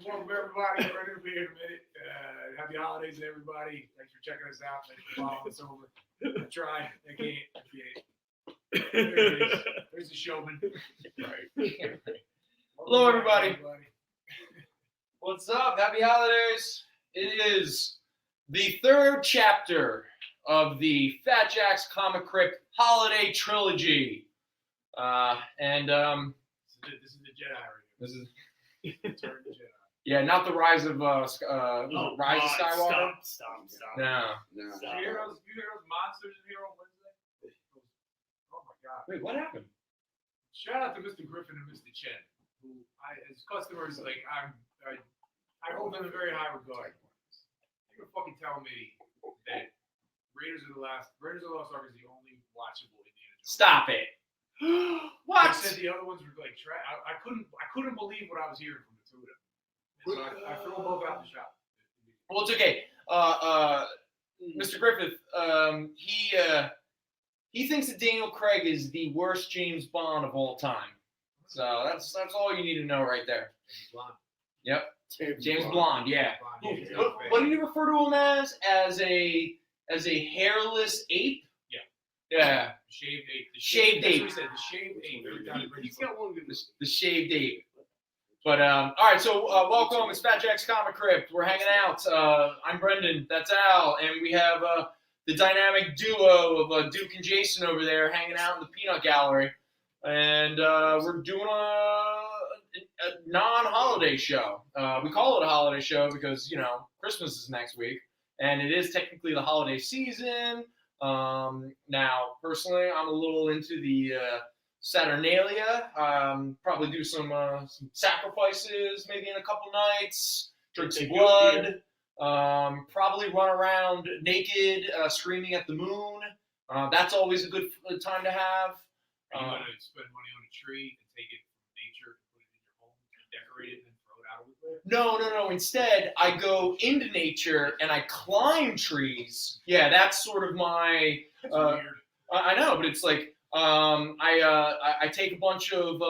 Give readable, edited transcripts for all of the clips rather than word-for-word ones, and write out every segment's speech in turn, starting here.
Welcome everybody. We're going to be here in a minute. Happy holidays to everybody. Thanks for checking us out. Thanks for following us over. I tried. I can't. There it is. There's the showman. Right. Hello, everybody. What's up? Happy holidays. It is the third chapter of the Fatjack's Comicrypt holiday trilogy. This is the Jedi right here. This is Turn the Jedi. Yeah, not the Rise of Rise of Skywalker. Stop. No. You hear those monsters in here on Wednesday? Oh my God. Wait, what happened? Shout out to Mr. Griffin and Mr. Chen, who as customers, like I hold them in very high regard. You're fucking telling me that Raiders of the Lost Ark is the only watchable Indiana Jones. Stop it. What? I said the other ones were like trash. I couldn't believe what I was hearing from the two of them. And so I threw them both out the shop. Well, it's okay. Mr. Griffith, he thinks that Daniel Craig is the worst James Bond of all time. So that's all you need to know right there. James Blonde. Yep. James Blonde, yeah. What do you refer to him as a hairless ape? Yeah. Shaved ape. Shaved ape. That's what he said. The shaved ape. He's got one good. The shaved ape. But all right, so welcome. It's Fatjack's Comicrypt. We're hanging out. I'm Brendan. That's Al, and we have the dynamic duo of Duke and Jason over there hanging out in the peanut gallery, and we're doing a non-holiday show. We call it a holiday show because Christmas is next week, and it is technically the holiday season. Now, personally, I'm a little into the Saturnalia. Probably do some sacrifices, maybe in a couple nights. Drink some blood. Probably run around naked, screaming at the moon. That's always a good time to have. Are you going to spend money on a tree and take it from nature, put it in your home, decorate it, and then throw it out with it? No. Instead, I go into nature and I climb trees. Yeah, that's sort of my. That's weird. I know, but it's like I take a bunch of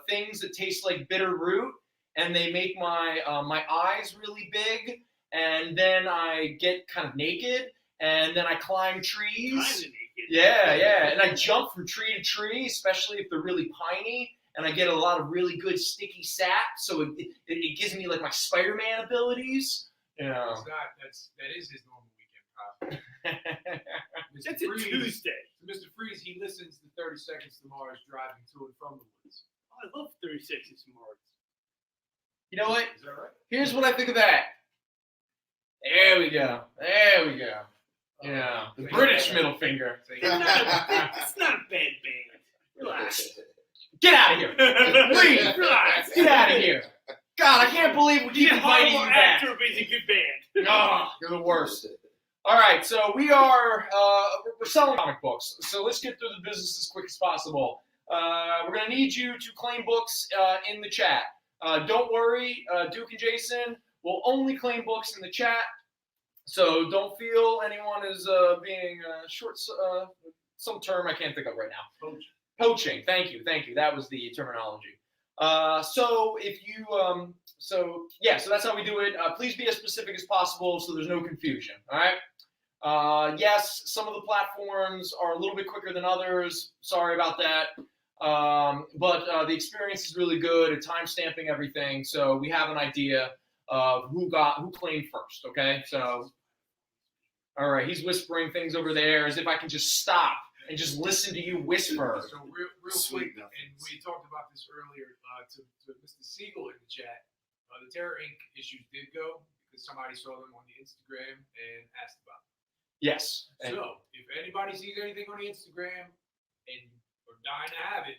things that taste like bitter root, and they make my eyes really big, and then I get kind of naked, and then I climb trees. Kind of naked. Yeah, and I jump from tree to tree, especially if they're really piney. And I get a lot of really good sticky sap, so it gives me like my Spiderman abilities. That is his normal weekend problem. That's a Tuesday. Mr. Freeze, he listens to 30 Seconds to Mars driving to and from the woods. Oh, I love 30 Seconds to Mars. You know what? Is that right? Here's what I think of that. There we go. The British middle finger. It's not a bad band. Relax. Get out of here. Please, relax. Get out of here. God, I can't believe we keep inviting you back. Actor, but he's a good band. Oh, you're the worst. All right, so we're selling comic books. So let's get through the business as quick as possible. We're going to need you to claim books in the chat. Don't worry, Duke and Jason will only claim books in the chat. So don't feel anyone is being short. Some term I can't think of right now. Poaching. Thank you. That was the terminology. So that's how we do it. Please be as specific as possible so there's no confusion. All right. Yes, some of the platforms are a little bit quicker than others. Sorry about that. But the experience is really good at time stamping everything. So we have an idea of who claimed first. Okay. So, all right. He's whispering things over there as if I can just stop and just listen to you whisper. So real Sweet quick, nothings. and we talked about this earlier to Mr. Siegel in the chat. The Terror Inc. issues did go because somebody saw them on the Instagram and asked about them. Yes. And- So if anybody sees anything on the Instagram and are dying to have it,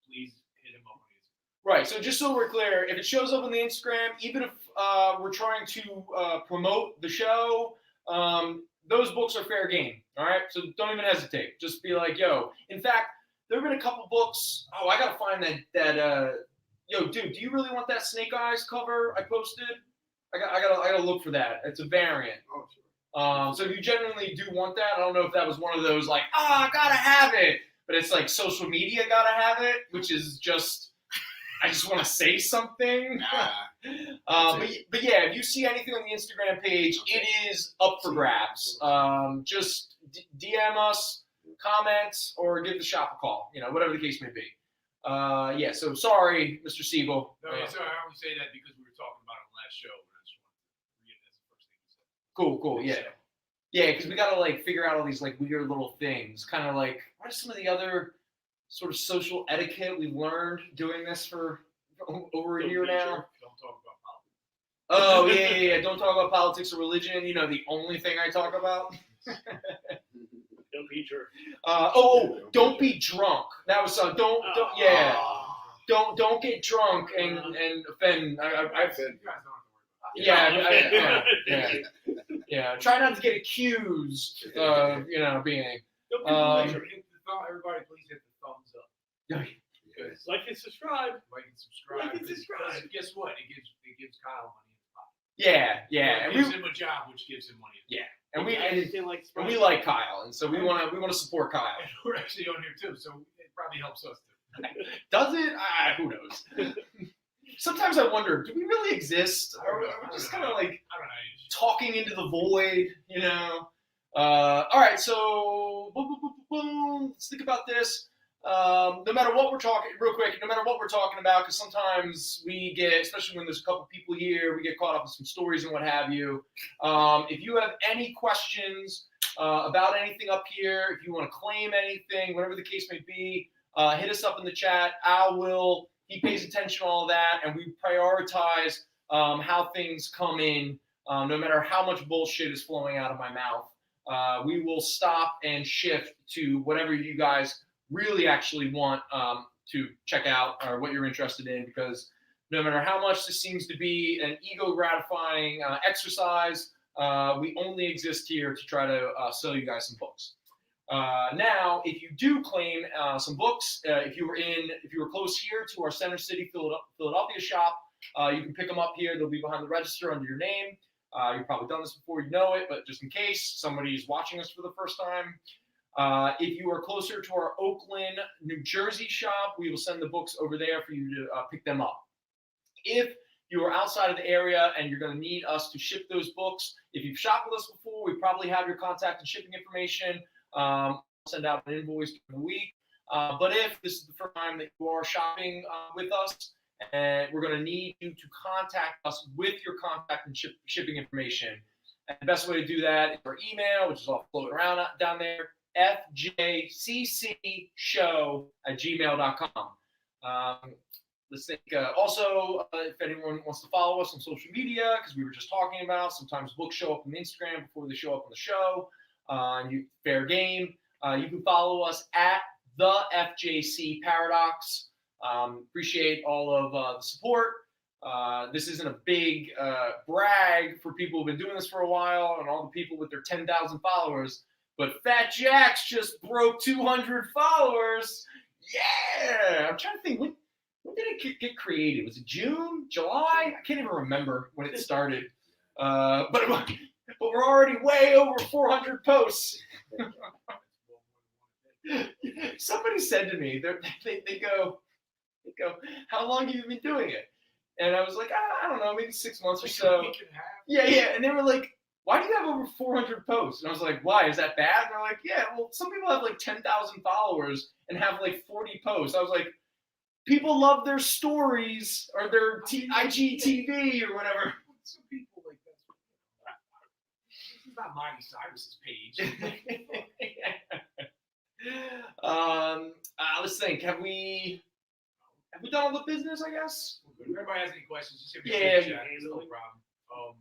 please hit him up on the Instagram. Right. So just so we're clear, if it shows up on the Instagram, even if we're trying to promote the show, those books are fair game. All right. So don't even hesitate. Just be like, yo. In fact, there have been a couple books. Oh, I gotta find that. Yo, dude, do you really want that Snake Eyes cover I posted? I gotta look for that. It's a variant. Oh, sure. So if you genuinely do want that, I don't know if that was one of those like, I gotta have it, but it's like social media gotta have it, which is just, I just want to say something. But yeah, if you see anything on the Instagram page, it is up for grabs. Just DM us, comment, or give the shop a call. Whatever the case may be. Yeah. So sorry, Mr. Siegel. No, it's all right. I only say that because we were talking about it on the last show. And I just wanted to read it as the first thing you said. Cool. Yeah. Yeah, because we gotta like figure out all these like weird little things. Kind of like, what are some of the other sort of social etiquette we've learned doing this for over a year now? Don't talk about politics. Oh yeah. Don't talk about politics or religion. The only thing I talk about. Don't be jerk. Don't be drunk. That was don't yeah. Don't get drunk and offend. You guys don't have to worry about it. Yeah. Try not to get accused of being. Don't be belligerent. Everybody, please hit the thumbs up. Because Like and subscribe. like and subscribe. Like and subscribe. Because guess what? It gives Kyle money in his pocket. Yeah. It gives him a job, which gives him money. And we like and we like Kyle, and so we want to support Kyle. And we're actually on here too, so it probably helps us too. Does it? Who knows? Sometimes I wonder, do we really exist? Or are we just kind of like I don't know. talking into the void, All right, so boom. Let's think about this. No matter what we're talking, real quick, no matter what we're talking about, because sometimes we get, especially when there's a couple people here, we get caught up in some stories and what have you. If you have any questions about anything up here, if you want to claim anything, whatever the case may be, hit us up in the chat. He pays attention to all that, and we prioritize how things come in, no matter how much bullshit is flowing out of my mouth. We will stop and shift to whatever you guys really actually want to check out or what you're interested in, because no matter how much this seems to be an ego-gratifying exercise, we only exist here to try to sell you guys some books. Now, if you do claim some books, if you were close here to our Center City, Philadelphia shop, you can pick them up here. They'll be behind the register under your name. You've probably done this before, you know it, but just in case somebody's watching us for the first time, if you are closer to our Oakland, New Jersey shop, we will send the books over there for you to pick them up. If you are outside of the area and you're going to need us to ship those books, if you've shopped with us before, we probably have your contact and shipping information. Send out an invoice during the week. But if this is the first time that you are shopping with us, and we're going to need you to contact us with your contact and shipping information. And the best way to do that is our email, which is all floating around down there, fjccshow@gmail.com. Let's think. Also, if anyone wants to follow us on social media, because we were just talking about, sometimes books show up on Instagram before they show up on the show. Fair game. You can follow us at the FJC Paradox. Appreciate all of the support. This isn't a big brag for people who've been doing this for a while and all the people with their 10,000 followers, but Fatjack's just broke 200 followers. Yeah! I'm trying to think, when did it get created? Was it June? July? I can't even remember when it started. But we're already way over 400 posts. Somebody said to me, they go, how long have you been doing it? And I was like, I don't know, maybe 6 months or so. Yeah. And they were like, why do you have over 400 posts? And I was like, why? Is that bad? And they're like, yeah, well, some people have like 10,000 followers and have like 40 posts. I was like, people love their stories or their IGTV or whatever. Some people like this is not Miley Cyrus's page. let's think. Have we done all the business? I guess. If everybody has any questions, just hit me Yeah, in the chat. It's no problem.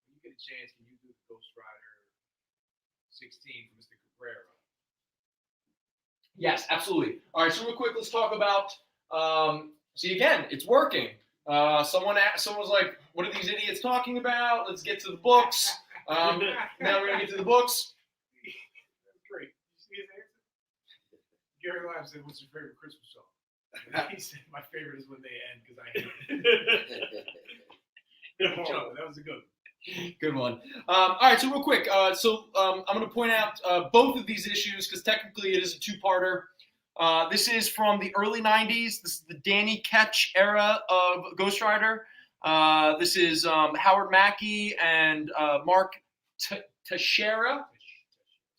When you get a chance, can you do the Ghost Rider 16 for Mr. Cabrera? Yes, absolutely. All right, so real quick, let's talk about. See, again, it's working. Someone was like, "What are these idiots talking about? Let's get to the books." Now we're gonna get to the books. That's great. You see his answer? Gary Lamb said, "What's your favorite Christmas song?" And he said, "My favorite is When They End because I hate it." That was a good one. Good one. All right, so real quick. I'm going to point out both of these issues because technically it is a two-parter. This is from the early 90s. This is the Danny Ketch era of Ghost Rider. This is Howard Mackey and Mark Teixeira.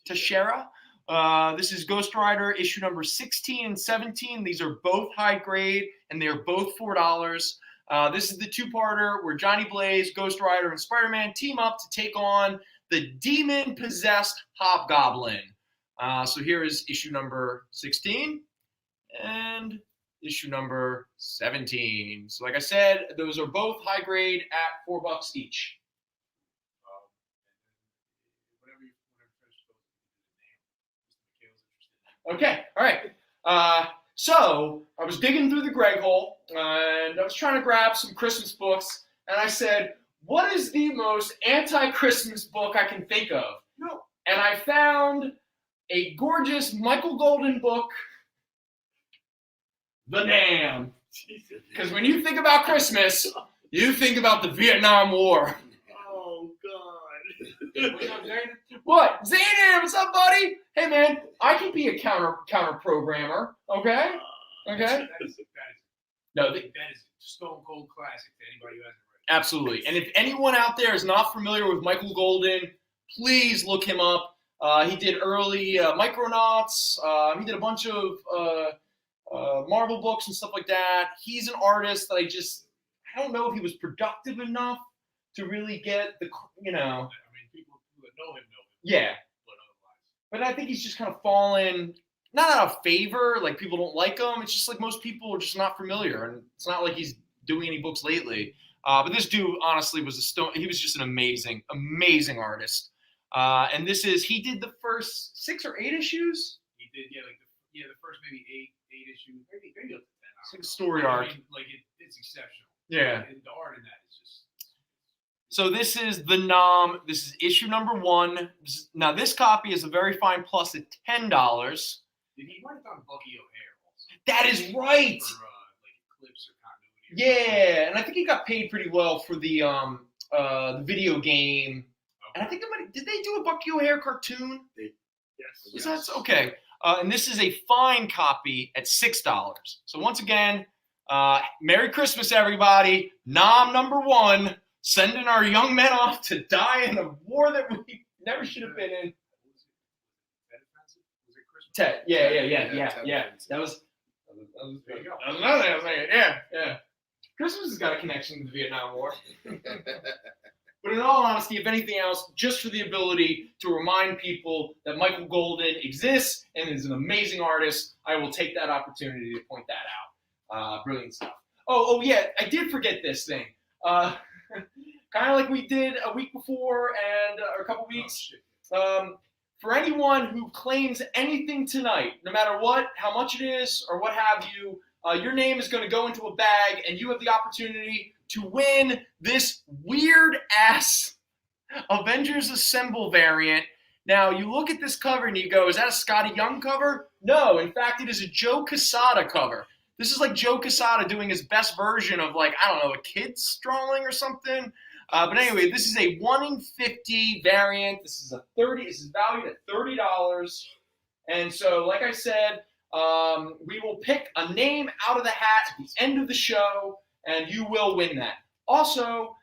This is Ghost Rider issue number 16 and 17. These are both high grade, and they are both $4. This is the two-parter where Johnny Blaze, Ghost Rider, and Spider-Man team up to take on the demon-possessed Hobgoblin. So here is issue number 16 and issue number 17. So like I said, those are both high grade at $4 each. Okay, all right. So I was digging through the Greg hole, and I was trying to grab some Christmas books, and I said, what is the most anti-Christmas book I can think of? No. And I found a gorgeous Michael Golden book, The Dam. Because when you think about Christmas, you think about the Vietnam War. Oh, God. What's up, Zane? What? Zaynab, what's up, buddy? Hey, man, I can be a counter programmer, okay? Okay? No, That is stone cold classic to anybody who hasn't read it. absolutely. And if anyone out there is not familiar with Michael Golden, please look him up. He did early Micronauts. He did a bunch of Marvel books and stuff like that. He's an artist that I don't know if he was productive enough to really get the, I mean, people that know him. Yeah. But otherwise. But I think he's just kind of fallen, not out of favor, like people don't like him. It's just like most people are just not familiar. And it's not like he's doing any books lately. But this dude, honestly, he was just an amazing, amazing artist. And he did the first 6 or 8 issues? He did, the first maybe 8 issues, maybe up to 10. It's like a story arc. I mean, it's exceptional. Yeah. And the art in that is just. So this is the Nom. This is issue number 1. Now this copy is a very fine plus at $10. Did he write it on Bucky O'Hare also? That is right. For clips or continuity. Yeah, and I think he got paid pretty well for the video game. Okay. And I think did they do a Bucky O'Hare cartoon? Yes. That's okay. And this is a fine copy at $6. So once again, Merry Christmas, everybody. Nom number 1. Sending our young men off to die in a war that we never should have been in. Was it Christmas? Ted. Yeah. That was There you go. another thing I was thinking. Yeah. Christmas has got a connection to the Vietnam War. But in all honesty, if anything else, just for the ability to remind people that Michael Golden exists and is an amazing artist, I will take that opportunity to point that out. Brilliant stuff. Oh yeah, I did forget this thing. Kind of like we did a week before and or a couple weeks. For anyone who claims anything tonight, no matter what, how much it is, or what have you, your name is going to go into a bag, and you have the opportunity to win this weird-ass Avengers Assemble variant. Now, you look at this cover and you go, is that a Scotty Young cover? No, in fact, it is a Joe Quesada cover. This is like Joe Quesada doing his best version of, a kid's drawing or something. But anyway, this is a 1 in 50 variant. This is valued at $30. And so, like I said, we will pick a name out of the hat at the end of the show, and you will win that. Also,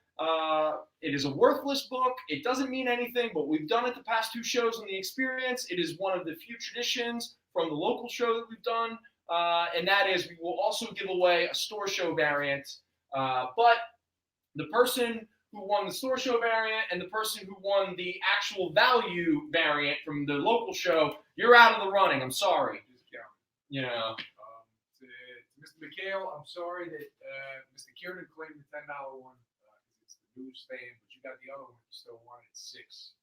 it is a worthless book. It doesn't mean anything, but we've done it the past 2 shows on the Experience. It is one of the few traditions from the local show that we've done, and that is we will also give away a store show variant. But the person who won the store show variant and the person who won the actual value variant from the local show, you're out of the running. I'm sorry. you know. To Mr. McHale, I'm sorry that Mr. Kieran claimed the $10 one because it's the newsstand, but you got the other one. You still want it at $6.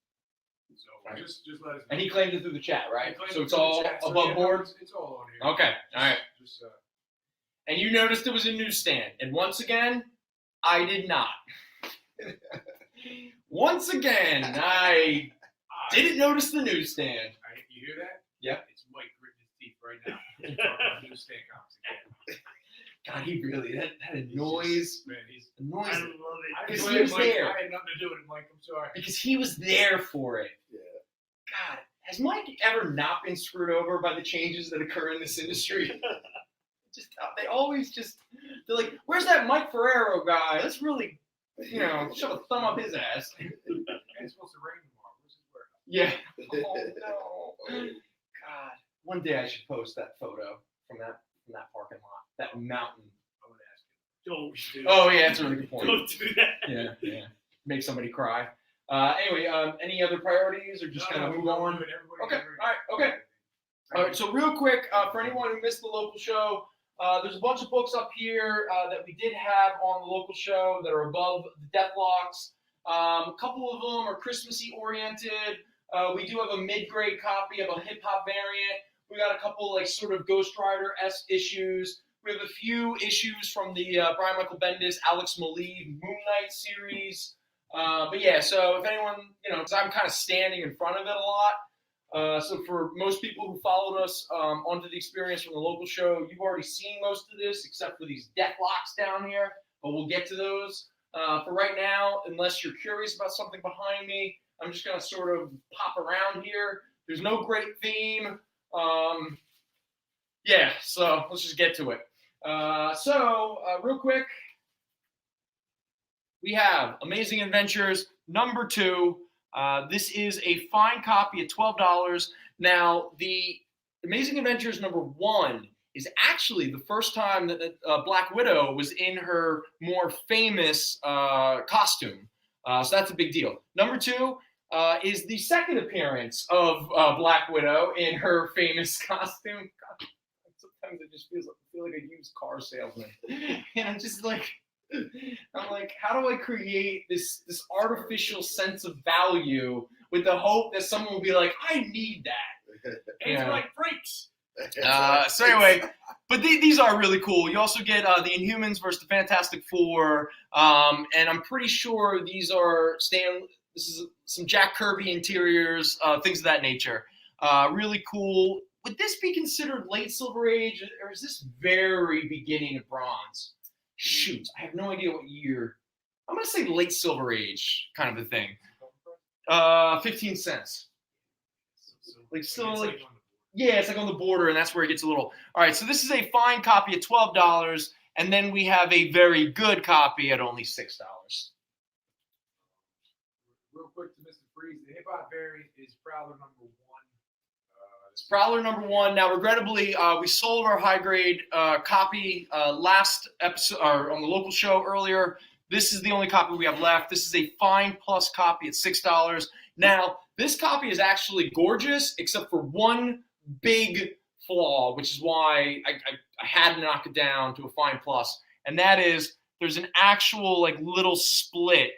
So just let us know. And he claimed it through the chat, right? So it's through the all chat. So, above board? It's all on here. Okay, all right. Just, And you noticed it was a newsstand. And once again, I did not. Once again, I didn't notice the newsstand. You hear that? Yeah. It's Mike gritting his teeth right now. He's talking about newsstand comics again. God, he really, that annoys, Man, annoys I him. love it. Because I he was Mike, there. I had nothing to do with it, Mike. I'm sorry. Because he was there for it. Yeah. God, has Mike ever not been screwed over by the changes that occur in this industry? They always they're like, where's that Mike Ferrero guy? Let's really, shove a thumb up his ass. And it's supposed to rain tomorrow. Where's his warehouse? Yeah. Oh, no. God. One day I should post that photo from that parking lot, that mountain. I would ask you. Don't do Oh, yeah, that's a really good point. Don't do that. Yeah. Make somebody cry. Anyway, any other priorities or just kind of move on? Okay, okay. All right, so real quick, for anyone who missed the local show, there's a bunch of books up here that we did have on the local show that are above the Deathlocks. A couple of them are Christmassy oriented. We do have a mid-grade copy of a hip-hop variant. We got a couple like sort of Ghost Rider-esque issues. We have a few issues from the Brian Michael Bendis, Alex Maleev Moon Knight series. But yeah, so if anyone, because I'm kind of standing in front of it a lot. So for most people who followed us onto the experience from the local show, you've already seen most of this, except for these Deathlocks down here. But we'll get to those. For right now, unless you're curious about something behind me, I'm just going to sort of pop around here. There's no great theme. Yeah, so let's just get to it. Real quick, we have Amazing Adventures number 2. This is a fine copy at $12. Now, the Amazing Adventures number 1 is actually the first time that Black Widow was in her more famous costume. So that's a big deal. Number 2 is the second appearance of Black Widow in her famous costume. God, sometimes it just feel like a used car salesman. And I'm just like, how do I create this artificial sense of value with the hope that someone will be like, I need that. It's like freaks. So anyway, but these are really cool. You also get the Inhumans versus the Fantastic Four, and I'm pretty sure these are this is some Jack Kirby interiors, things of that nature. Really cool. Would this be considered late Silver Age, or is this very beginning of Bronze? Shoot, I have no idea what year. I'm gonna say late Silver Age kind of a thing. 15 cents. Yeah, it's like on the border, and that's where it gets a little. All right, so this is a fine copy at $12, and then we have a very good copy at only $6. Real quick to Mr. Freeze, the hip hop variant is Prowler number 1. It's Prowler number 1. Now, regrettably, we sold our high grade copy last episode or on the local show earlier. This is the only copy we have left. This is a fine plus copy at $6. Now, this copy is actually gorgeous, except for one big flaw, which is why I had to knock it down to a fine plus, and that is there's an actual like little split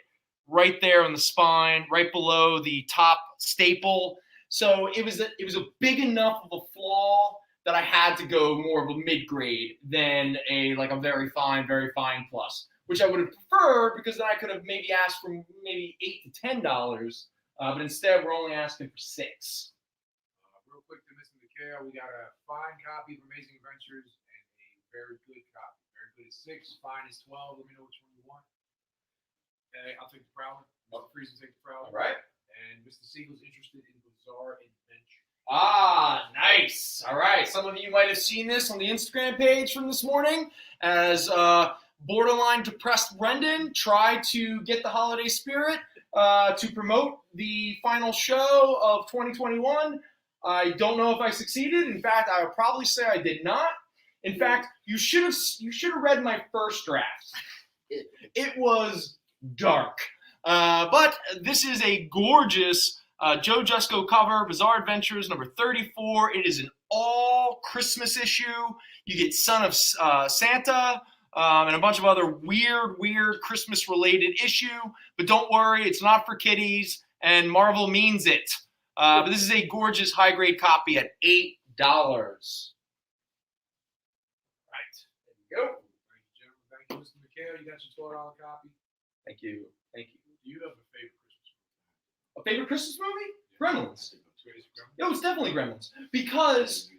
right there on the spine, right below the top staple. So it was a big enough of a flaw that I had to go more of a mid grade than a very fine plus, which I would have preferred because then I could have maybe asked for maybe $8 to $10, but instead we're only asking for $6. Real quick to Mr. McHale, we got a fine copy of Amazing Adventures and a very good copy. Very good is 6, fine is 12. Let me know which one you want. I'll take the Prowler. Mr. Freeze will take the Prowler. All right. And Mr. Siegel's interested in Bizarre Adventure. Ah, nice. All right. Some of you might have seen this on the Instagram page from this morning as borderline depressed Brendan tried to get the holiday spirit to promote the final show of 2021. I don't know if I succeeded. In fact, I would probably say I did not. In fact, you should have read my first draft. It was dark. But this is a gorgeous Joe Jusko cover, Bizarre Adventures number 34. It is an all Christmas issue. You get Son of Santa and a bunch of other weird Christmas-related issue. But don't worry, it's not for kiddies, and Marvel means it. But this is a gorgeous high-grade copy at $8. Right. There you go. Thank you, gentlemen. Thank you, Mr. McHale. You got your $12 copy. Thank you. Thank you. Do you have a favorite Christmas movie? A favorite Christmas movie? Gremlins. Gremlins? Yo, it's definitely Gremlins. Because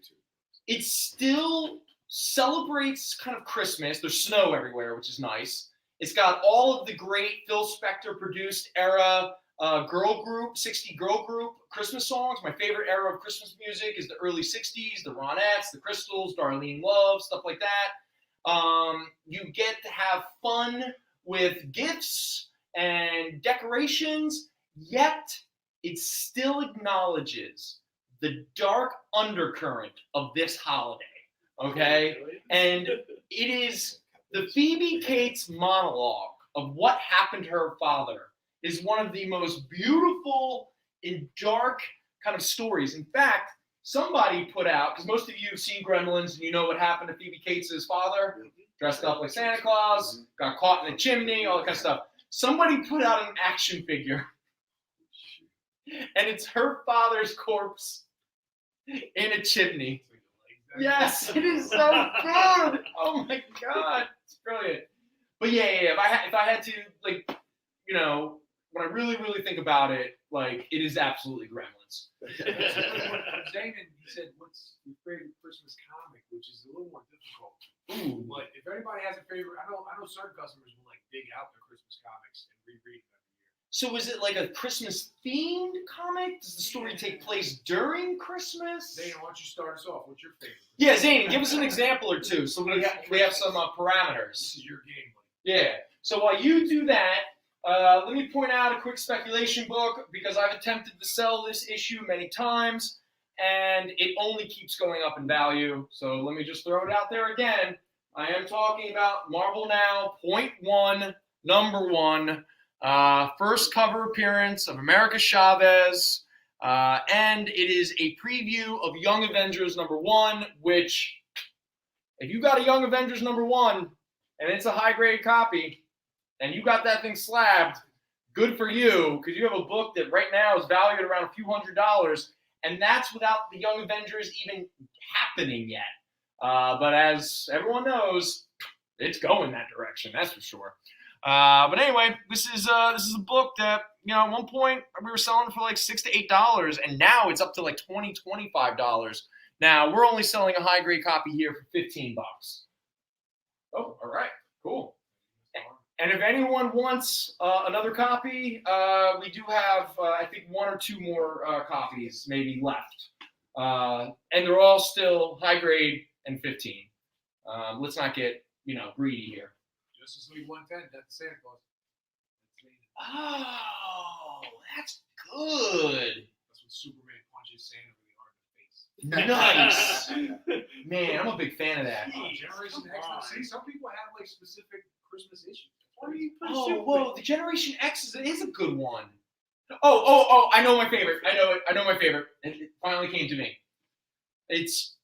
it still celebrates kind of Christmas. There's snow everywhere, which is nice. It's got all of the great Phil Spector produced era girl group, 60 girl group Christmas songs. My favorite era of Christmas music is the early 60s, the Ronettes, the Crystals, Darlene Love, stuff like that. You get to have fun with gifts and decorations, yet it still acknowledges the dark undercurrent of this holiday, okay? And it is the Phoebe Cates monologue of what happened to her father is one of the most beautiful and dark kind of stories. In fact, somebody put out, because most of you have seen Gremlins and you know what happened to Phoebe Cates' father, dressed up like Santa Claus, got caught in a chimney, all that kind of stuff. Somebody put out an action figure, and it's her father's corpse in a chimney. Yes, it is so good. Oh my God, it's brilliant. But yeah. If I had to, like, you know, when I really think about it, like, it is absolutely Gremlins. Damon, he said, "What's your favorite Christmas comic?" Which is a little more difficult. Ooh. But if anybody has a favorite, I know certain customers will like dig out their Christmas comics and reread them every year. So is it like a Christmas themed comic? Does the story take place during Christmas? Zane, why don't you start us off? What's your favorite? Yeah, Zane, give us an example or two so we have some parameters. This is your game, buddy. Yeah. So while you do that, let me point out a quick speculation book because I've attempted to sell this issue many times and it only keeps going up in value. So let me just throw it out there again. I am talking about Marvel Now, .1, number 1, first cover appearance of America Chavez, and it is a preview of Young Avengers number 1, which, if you got a Young Avengers number 1 and it's a high-grade copy, and you got that thing slabbed, good for you, because you have a book that right now is valued around a few $100s, and that's without the Young Avengers even happening yet. But as everyone knows, it's going that direction, that's for sure. But anyway, this is a book that, you know, at one point we were selling for like $6 to $8, and now it's up to like $20, $25. Now we're only selling a high grade copy here for $15. Oh, all right, cool. And if anyone wants another copy, we do have, I think, 1 or 2 more copies maybe left. And they're all still high grade and 15. Let's not get, you know, greedy here. Justice League 110, that's Santa Claus. Oh, that's good. That's when Superman punches Santa with the arm in the face. Nice. Man, I'm a big fan of that. Oh, Generation X. See, some people have like specific Christmas issues. Oh, whoa, the Generation X is a good one. Oh, I know my favorite. I know my favorite. It finally came to me. It's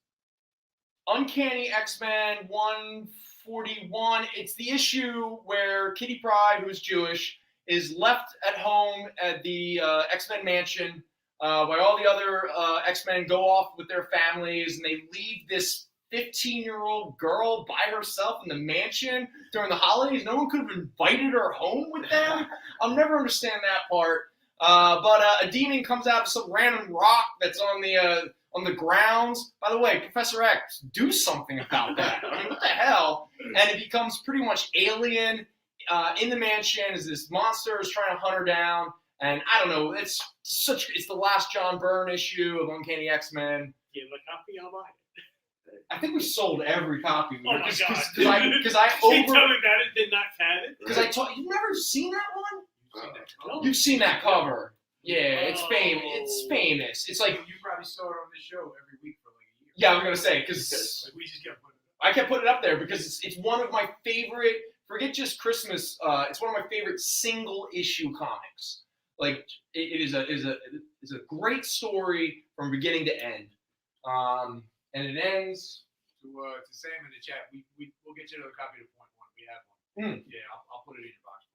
Uncanny X-Men 141. It's the issue where Kitty Pryde, who's Jewish, is left at home at the X-Men mansion while all the other X-Men go off with their families, and they leave this 15-year-old girl by herself in the mansion during the holidays. No one could have invited her home with them. I'll never understand that part. But a demon comes out of some random rock that's on the grounds. By the way, Professor X, do something about that. I mean, what the hell? And it becomes pretty much alien in the mansion as this monster is trying to hunt her down. And I don't know, it's the last John Byrne issue of Uncanny X-Men. Give him a copy, I'll buy it. I think we sold every copy. Oh my God! Because I Can you tell me that it did not have it? Because you've never seen that one? No. You've seen that cover. Yeah, it's famous. It's famous. It's like You probably saw it on this show every week for like a year. yeah, I'm gonna say because Like, we just kept putting it I kept putting it up there because it's one of my favorite. Forget just Christmas. It's one of my favorite single issue comics. Like it is a great story from beginning to end. And it ends. To Sam in the chat, we'll get you another copy of point one. We have one. Yeah, I'll put it in your box.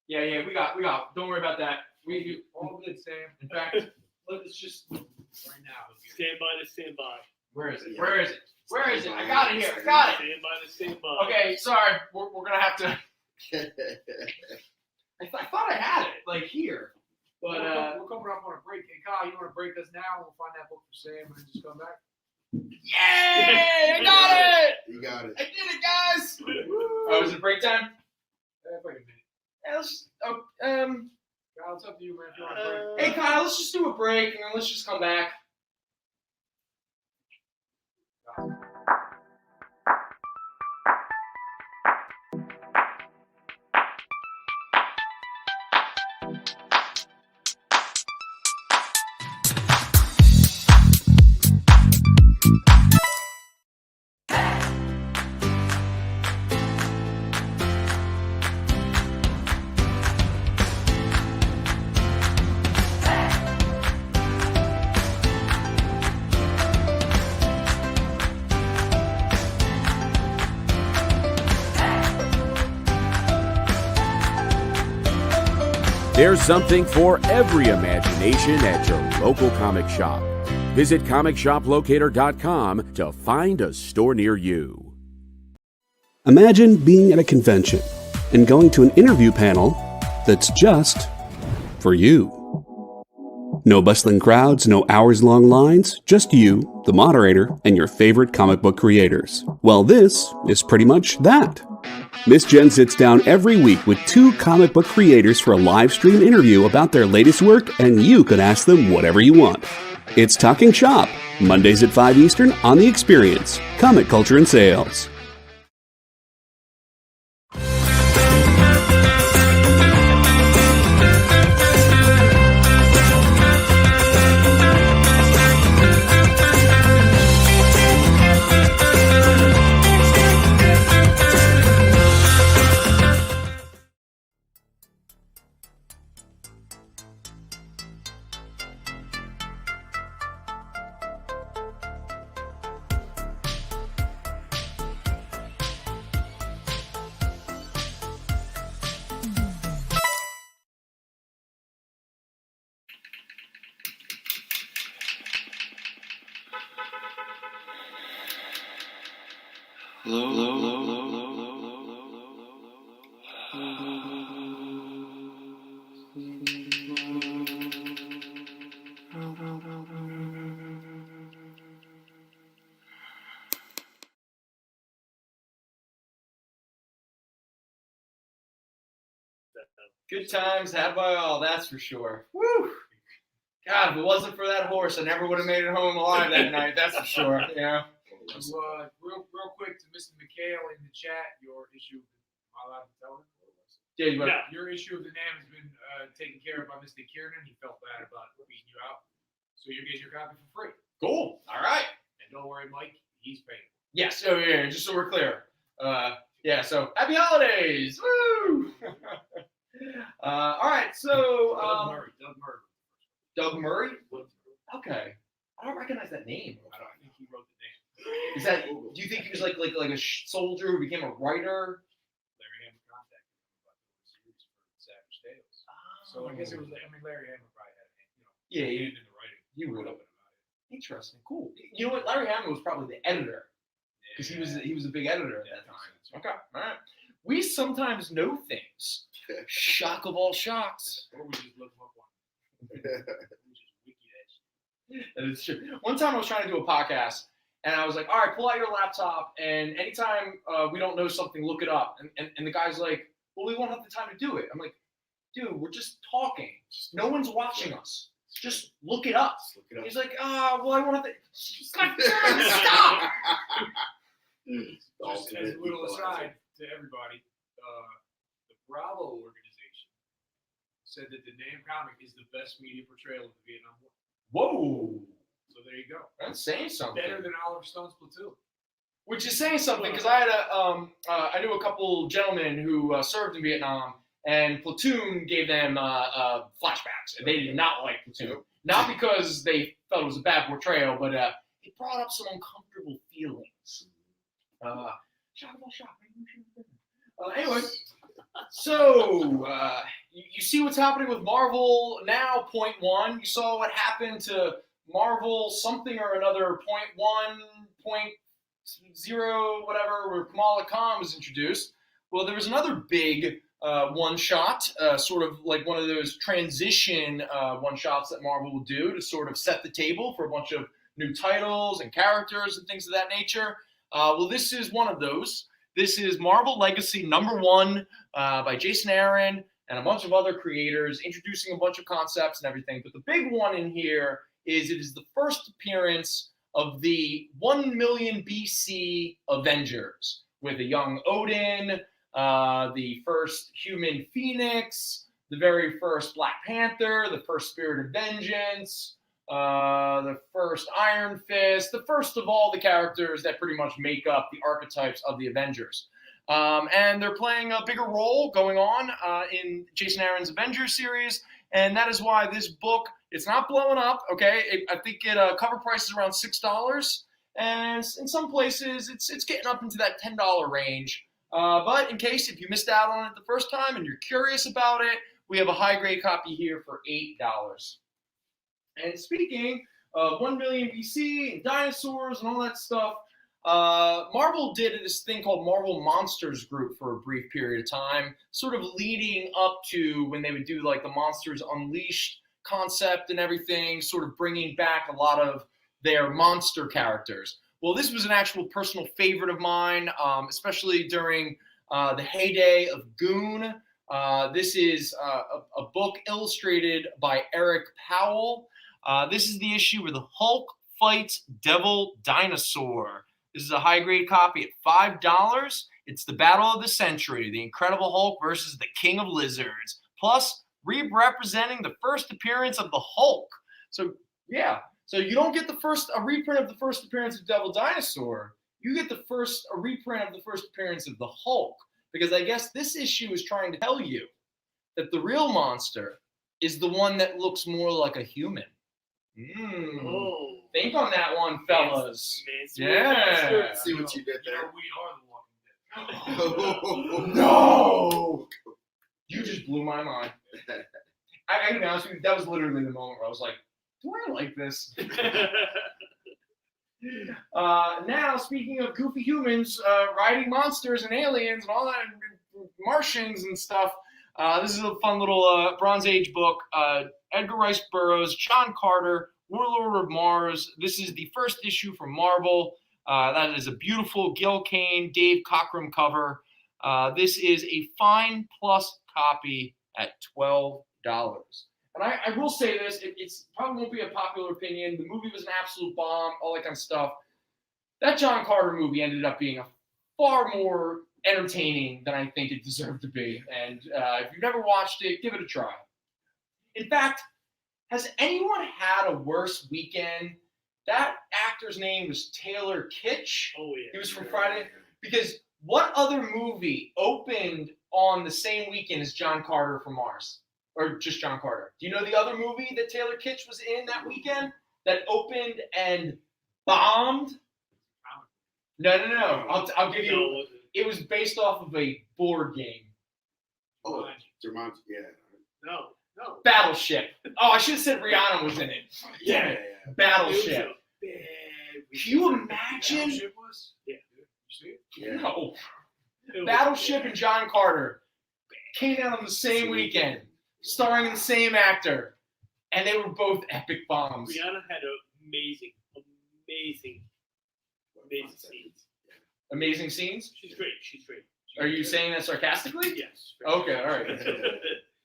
Yeah, we got. Don't worry about that. We All good, Sam. in fact, let's just Right now. Stand by. where is it? Yeah. Where is it? Where is it? I got it here. I got it. Stand by. Okay, sorry. We're gonna have to. I thought I had it like here, but we're coming up on a break. Hey, Kyle, you want to break us now? We'll find that book for Sam and then just come back. yay! I got it. You got it. I did it, guys. Oh, is it break time? Wait a minute. Yeah, let's. Kyle, it's up to you, man. If you want to break. Hey, Kyle, let's just do a break and then let's just come back. There's something for every imagination at your local comic shop. Visit ComicShopLocator.com to find a store near you. Imagine being at a convention and going to an interview panel that's just for you. No bustling crowds, no hours-long lines, just you, the moderator, and your favorite comic book creators. Well, this is pretty much that. Miss Jen sits down every week with 2 comic book creators for a live stream interview about their latest work, and you can ask them whatever you want. It's Talking Shop, Mondays at 5 Eastern on The Experience, Comic Culture and Sales. Good times had by all, that's for sure. Woo! God, if it wasn't for that horse, I never would have made it home alive that night. That's for sure. You know. Real quick to Mr. McHale in the chat, your issue. Am I allowed to tell him? Yeah, you Yeah. Your issue of the name has been taken care of by Mr. Kiernan. He felt bad about beating you out, so you get your copy for free. Cool. All right. And don't worry, Mike, he's paying. Yes. Oh yeah. Just so we're clear. Yeah. So happy holidays. Woo! All right. So Doug Murray. Okay. I don't recognize that name. I think he wrote the name. Is that? Do you think he was like a soldier who became a writer? Larry Hama contacted him about the series for Savage Tales. So I guess it was. Larry Hama probably had a name. Yeah, hand in the writing. He wrote up it. Interesting. Cool. You know what? Larry Hama was probably the editor because he was a big editor at that time. Okay. All right. We sometimes know things. Shock of all shocks. Or we just look up one. We just wiki that. That is true. One time I was trying to do a podcast, and I was like, all right, pull out your laptop, and anytime we don't know something, look it up. And the guy's like, well, we won't have the time to do it. I'm like, dude, we're just talking. No one's watching us. Just look it up. He's like, well, I want to. Stop! Just as a little aside to everybody, the Bravo organization said that the Nam comic is the best media portrayal of the Vietnam War. Whoa. So there you go. That's saying something. Better than Oliver Stone's Platoon. Which is saying something because I had I knew a couple gentlemen who served in Vietnam, and Platoon gave them flashbacks, and they did not like Platoon. Not because they felt it was a bad portrayal, but it brought up some uncomfortable feelings. Anyway, so you see what's happening with Marvel now, point one. You saw what happened to Marvel something or another, point one, point zero, whatever, where Kamala Khan was introduced. Well, there was another big one-shot, sort of like one of those transition one-shots that Marvel will do to sort of set the table for a bunch of new titles and characters and things of that nature. Well, this is one of those. This is Marvel Legacy number 1 by Jason Aaron and a bunch of other creators, introducing a bunch of concepts and everything. But the big one in here is it is the first appearance of the 1 million BC Avengers, with a young Odin, the first human Phoenix, the very first Black Panther, the first Spirit of Vengeance, the first Iron Fist, the first of all the characters that pretty much make up the archetypes of the Avengers. And they're playing a bigger role going on in Jason Aaron's Avengers series, and that is why this book, it's not blowing up, okay? I think cover price is around $6, and in some places it's getting up into that $10 range. But in case if you missed out on it the first time and you're curious about it, we have a high-grade copy here for $8. And speaking of 1 million BC and dinosaurs and all that stuff, Marvel did this thing called Marvel Monsters Group for a brief period of time, sort of leading up to when they would do like the Monsters Unleashed concept and everything, sort of bringing back a lot of their monster characters. Well, this was an actual personal favorite of mine, especially during the heyday of Goon. This is a book illustrated by Eric Powell. This is the issue where the Hulk fights Devil Dinosaur. This is a high-grade copy at $5. It's the battle of the century, the Incredible Hulk versus the King of Lizards, plus representing the first appearance of the Hulk. So, yeah. So you don't get a reprint of the first appearance of Devil Dinosaur. You get a reprint of the first appearance of the Hulk, because I guess this issue is trying to tell you that the real monster is the one that looks more like a human. Think on that one, fellas. Yeah. See what you did there. We are the Walking Dead. No! You just blew my mind. I can be honest with you, that was literally the moment where I was like, do I like this? Now, speaking of goofy humans riding monsters and aliens and all that, and Martians and stuff, this is a fun little Bronze Age book. Edgar Rice Burroughs, John Carter, Warlord of Mars. This is the first issue from Marvel. That is a beautiful Gil Kane, Dave Cockrum cover. This is a fine plus copy at $12. And I will say this, it's probably won't be a popular opinion. The movie was an absolute bomb, all that kind of stuff. That John Carter movie ended up being a far more entertaining than I think it deserved to be. And if you've never watched it, give it a try. In fact, has anyone had a worse weekend? That actor's name was Taylor Kitsch. Oh, yeah. He was from Friday. Because what other movie opened on the same weekend as John Carter from Mars? Or just John Carter? Do you know the other movie that Taylor Kitsch was in that weekend that opened and bombed? No. I'll give you. It was based off of a board game. Oh, Jumanji, yeah. No. Battleship. Oh, I should have said Rihanna was in it. Damn it. Battleship. Can you imagine? Battleship was? Yeah. You see it? Yeah. No. Battleship and John Carter came out on the same weekend, starring the same actor, and they were both epic bombs. Rihanna had amazing scenes. Amazing scenes? She's great. Are you saying that sarcastically? Yes. Okay, all right.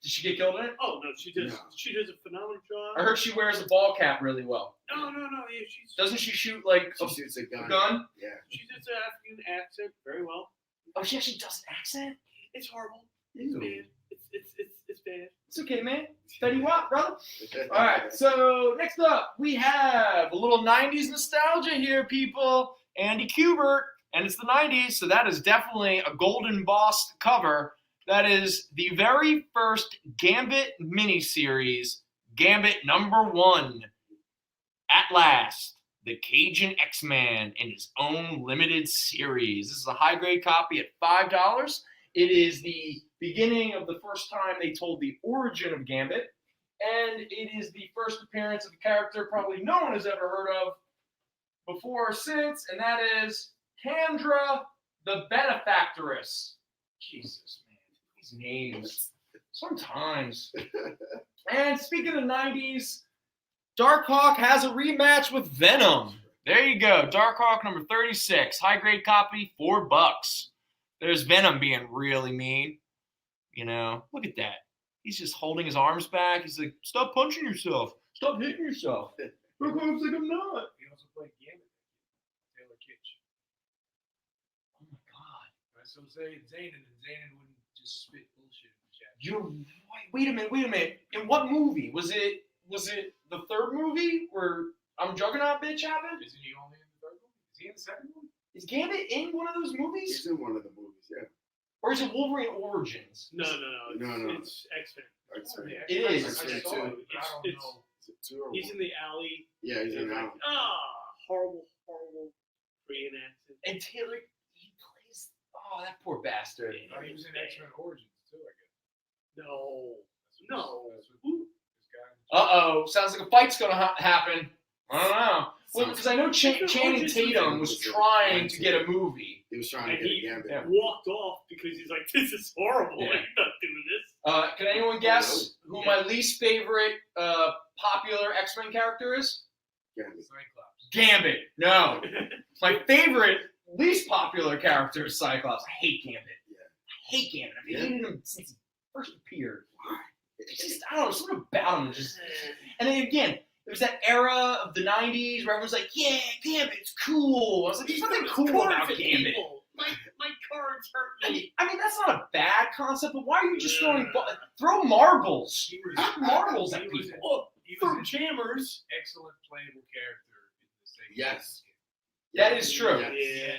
Did she get killed in it? Oh no, she does a phenomenal job. I heard she wears a ball cap really well. No. Yeah, she's. Doesn't she shoot like She shoots a gun. gun? Yeah. She does an African accent very well. Oh, she actually does an accent? It's horrible. It's bad. It's bad. It's okay, man. Betty Watt, brother. All right, so next up, we have a little 90s nostalgia here, people. Andy Kubert, and it's the 90s, so that is definitely a golden embossed cover. That is the very first Gambit miniseries, Gambit number 1. At last, the Cajun X-Man in his own limited series. This is a high-grade copy at $5. It is the beginning of the first time they told the origin of Gambit, and it is the first appearance of a character probably no one has ever heard of before or since, and that is Kendra the Benefactress. Jesus, man, these names. Sometimes. And speaking of the 90s, Darkhawk has a rematch with Venom. There you go. Darkhawk number 36. High-grade copy, $4. There's Venom being really mean. You know, look at that. He's just holding his arms back. He's like, stop punching yourself. Stop hitting yourself. Darkhawk's like, I'm not. He also played Gambit. Taylor Kitsch. Oh, my God. So say Zanin, and Zanin wouldn't just spit bullshit in the chat. You're right. Wait a minute. In what movie? Was it the third movie where I'm Juggernaut bitch happened? Isn't he only in the third one? Is he in the second one? Is Gambit in one of those movies? He's in one of the movies, yeah. Or is it Wolverine Origins? No. No. It's X-Men. X-Men. Yeah, It is. I saw it, but I don't It's- know. Is it two or He's one? in the alley. Yeah, he's in and that. horrible Korean accent. And Taylor, he plays. Oh, that poor bastard. I thought he was in X-Men Origins too, I guess. No. That's what Who? this guy. Uh-oh. Sounds like a fight's gonna happen. I don't know. Well, because I know Channing Tatum was trying to get a movie. He was trying to And get a he Gambit. Yeah. walked off because he's like, this is horrible. Yeah. I'm not doing this. Can anyone guess who my least favorite popular X-Men character is? Gambit. Cyclops. Gambit. No. My favorite, least popular character is Cyclops. I hate Gambit. Yeah. I hate Gambit. I've Yeah. hated him since he first appeared. It's just, I don't know, something about him. Just, and then again, there was that era of the 90s where everyone's like, yeah, Gambit's cool. I was like, there's nothing cool about Gambit. My cards hurt me. I mean, that's not a bad concept, but why are you just throw marbles? He was, Throw marbles at he was, people. he For was an jammers. excellent playable character in the same. Yes. That is true. Yes. Yeah,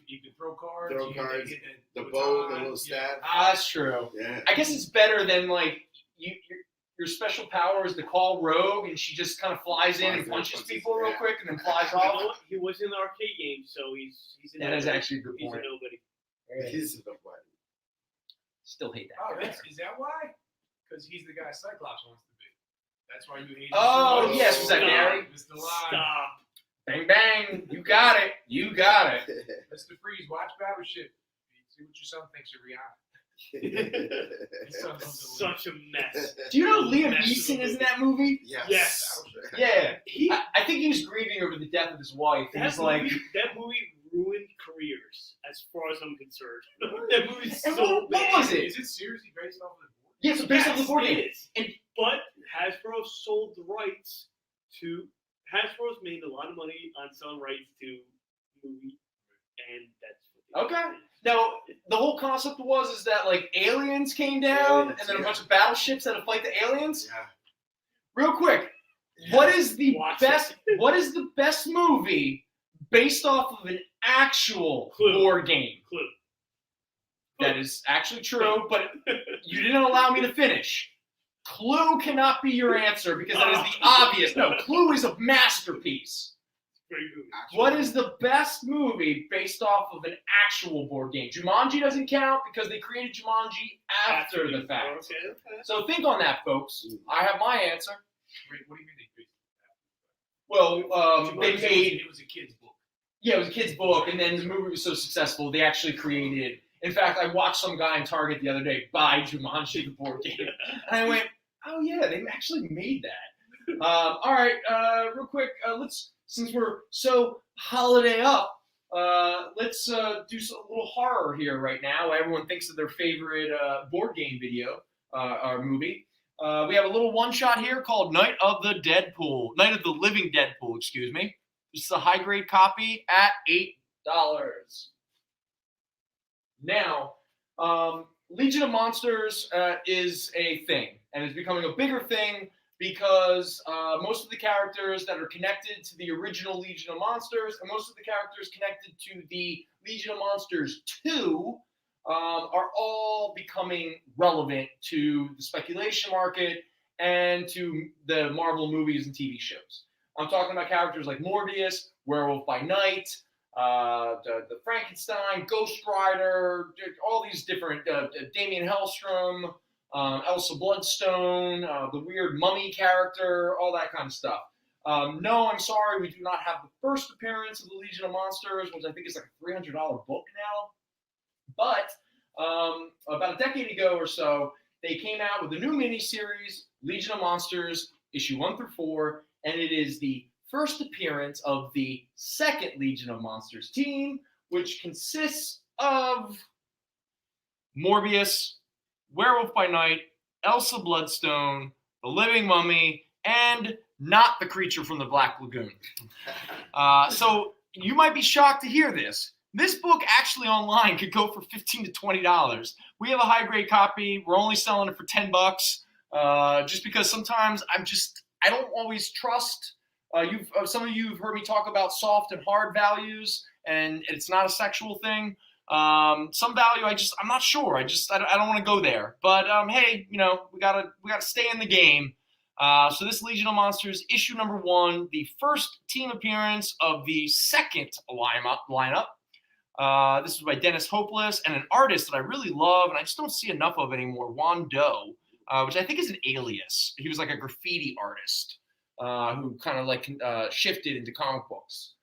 you could throw cards. Throw you could cards, hit The baton, bow, the little stab. That's true. Yeah. I guess it's better than like your special power is to call Rogue and she just kind of flies in and punches people real quick and then flies You know off. what? He was in the arcade game, so he's a That is nobody. actually a good He's a point. nobody. He's the one. Still hate that. Oh, character. is that why? Because he's the guy Cyclops wants to be. That's why you hate him. Oh, so much. yes, was that Gary? Mr. Lime. Stop. Bang bang! You got it. You got it. Mr. Freeze, watch Battleship. See what your son thinks of Rihanna. His son comes to Such a mess. Do you know Liam Mess Neeson of a is in that movie? Yes. Yeah. He, I think he was grieving over the death of his wife. And he's like, that movie ruined careers, as far as I'm concerned. That movie's and so what bad. was it? Is it seriously based off of the board? Yeah, so based on the board Yes, game. it is. But Hasbro sold the rights to. Hasbro's made a lot of money on selling rights to movie, and that's what they Okay. did. Now, the whole concept is that like aliens came down, Aliens, and then a yeah. bunch of battleships had to fight the aliens. Yeah. Real quick, what is the Watch best? it. What is the best movie based off of an actual Clue. board game? Clue. That is actually true, but you didn't allow me to finish. Clue cannot be your answer because that is the obvious. No, Clue is a masterpiece. Great movie. What is the best movie based off of an actual board game? Jumanji doesn't count because they created Jumanji after the fact. Okay. So think on that, folks. I have my answer. Wait, what do you mean they based Well, it? they made, It was a kid's book. yeah, it was a kid's book, and then the movie was so successful, they actually created, in fact, I watched some guy in Target the other day buy Jumanji, the board game, and I went, oh yeah, they actually made that. All right, real quick, since we're so holiday up, let's do a little horror here right now. Everyone thinks of their favorite board game video or movie. We have a little one-shot here called Night of the Living Deadpool, excuse me. This is a high-grade copy at $8. Now, Legion of Monsters is a thing, and it's becoming a bigger thing because most of the characters that are connected to the original Legion of Monsters and most of the characters connected to the Legion of Monsters 2 are all becoming relevant to the speculation market and to the Marvel movies and TV shows. I'm talking about characters like Morbius, Werewolf by Night, the Frankenstein, Ghost Rider, all these different, Damien Hellstrom, Elsa Bloodstone, the weird mummy character, all that kind of stuff. No, I'm sorry, we do not have the first appearance of the Legion of Monsters, which I think is like a $300 book now. But about a decade ago or so, they came out with a new miniseries, Legion of Monsters, issue 1 through 4, and it is the first appearance of the second Legion of Monsters team, which consists of Morbius, Werewolf by Night, Elsa Bloodstone, the Living Mummy, and not the creature from the Black Lagoon. So you might be shocked to hear this. This book actually online could go for $15 to $20. We have a high grade copy. We're only selling it for $10, just because sometimes I don't always trust. Some of you have heard me talk about soft and hard values, and it's not a sexual thing. Some value, I'm not sure. I don't want to go there. But hey, we gotta stay in the game. So this Legion of Monsters, issue number 1, the first team appearance of the second lineup. This is by Dennis Hopeless and an artist that I really love, and I just don't see enough of anymore, Juan Doe, which I think is an alias. He was like a graffiti artist who kind of like shifted into comic books.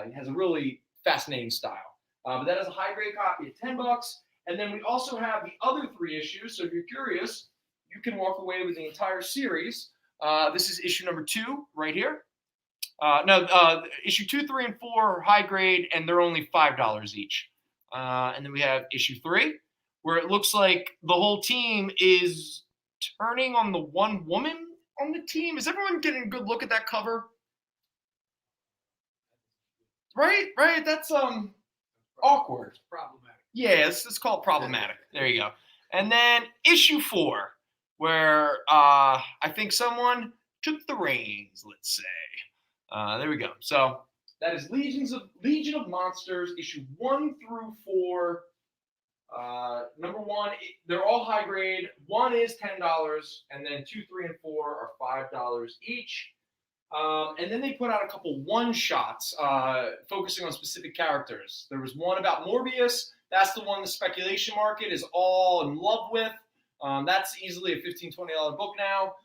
He has a really fascinating style. But that is a high-grade copy at $10. And then we also have the other 3 issues, so if you're curious, you can walk away with the entire series. This is issue number 2 right here. Issue 2, 3, and 4 are high grade, and they're only $5 each. And then we have issue 3, where it looks like the whole team is turning on the one woman on the team. Is everyone getting a good look at that cover? Right. That's awkward. It's problematic. Yeah, it's called problematic. There you go. And then issue 4, where I think someone took the reins, let's say. There we go. So that is Legion of Monsters, issue 1 through 4. Number 1, they're all high grade. 1 is $10, and then 2, 3, and 4 are $5 each. And then they put out a couple one-shots focusing on specific characters. There was one about Morbius. That's the one the speculation market is all in love with. That's easily a $15, $20 book now.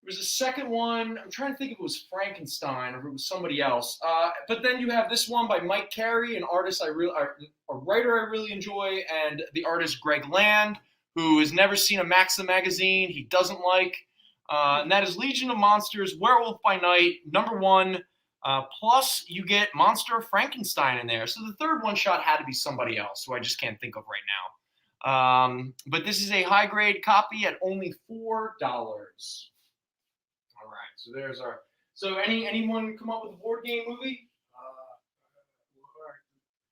There was a second one. I'm trying to think if it was Frankenstein or if it was somebody else. But then you have this one by Mike Carey, an artist a writer I really enjoy, and the artist Greg Land, who has never seen a Maxim magazine he doesn't like. And that is Legion of Monsters, Werewolf by Night, number 1. Plus, you get Monster of Frankenstein in there. So the third one-shot had to be somebody else, who I just can't think of right now. But this is a high-grade copy at only $4. All right, so there's our. So anyone come up with a board game movie?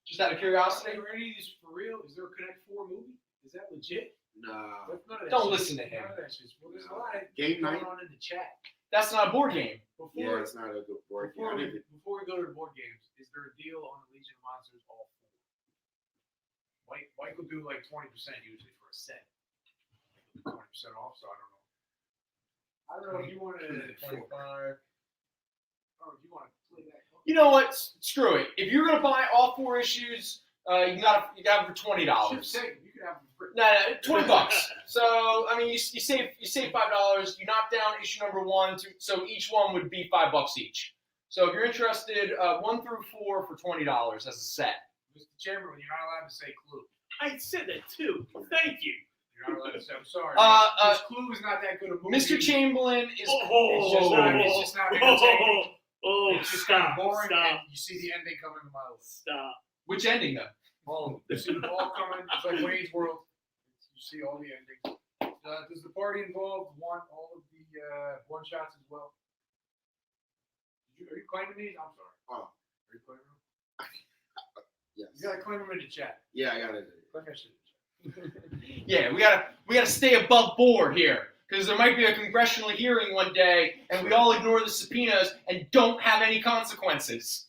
Just out of curiosity. Are any of these for real? Is there a Connect 4 movie? Is that legit? No. Don't listen to him. Well, there's a lot of Game going night? on in the chat. That's not a board game. Yeah, it's not a good board game. Before we go to the board games, is there a deal on the Legion of Monsters all 4? Mike will do like 20% usually for a set. 20% off, so I don't know. I don't know if you want to 25. Oh, you want to play that? You know what? Screw it. If you're gonna buy all 4 issues, you got them for $20. You could have them for No, $20. So I mean, you save $5. You knock down issue number 1, so each one would be $5 each. So if you're interested, 1 through 4 for $20 as a set. Mr. Chairman, you're not allowed to say Clue. I said that too. Thank you. You're not allowed to say. I'm sorry. This Clue is not that good a movie. Mr. Chamberlain is. It's just not entertaining. It's just kind of stop. boring, Stop. and you see the ending coming a mile away. Stop. Which ending though? All of them. You see the ball coming. It's like Wayne's World. You see all the endings. Does the party involved want all of the one shots as well? Are you claiming these? I'm sorry. Oh. Are you claiming them? Yes. You gotta claim them in the chat. Yeah, I got it. Claim that shit in the chat. Yeah, we gotta stay above board here. Because there might be a congressional hearing one day, and we all ignore the subpoenas and don't have any consequences.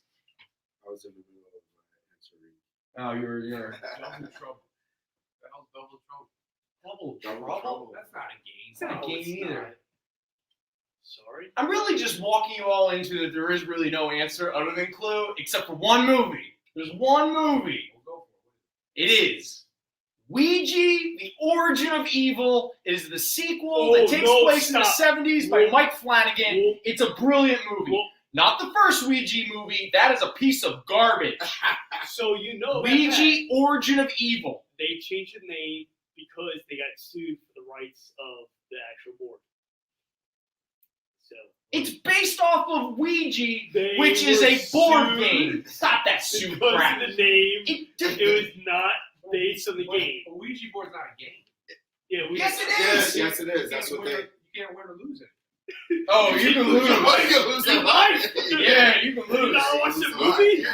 I was in the middle of answering. Oh, you're Double trouble. The hell's double trouble? double Double trouble. That's not a game. It's not a game either. Sorry. I'm really just walking you all into that there is really no answer other than Clue, except for one movie. There's one movie. We'll go for It is Ouija, The Origin of Evil. It is the sequel that takes place in the 70s by Mike Flanagan. It's a brilliant movie. Not the first Ouija movie. That is a piece of garbage. So you know Ouija, Origin of Evil. they changed the name because they got sued for the rights of the actual board. So It's based off of Ouija, They which is were a board sued game. Stop that suit because crap. of the name, It it was not based on the it. game. A Ouija board's not a game. Yeah, Yes, it Yes, is. yes, it is. That's what they. You can't win or lose it. Oh, you can lose. You can lose a lot. Yeah, you can You lose. not watch the Lose a lot. movie?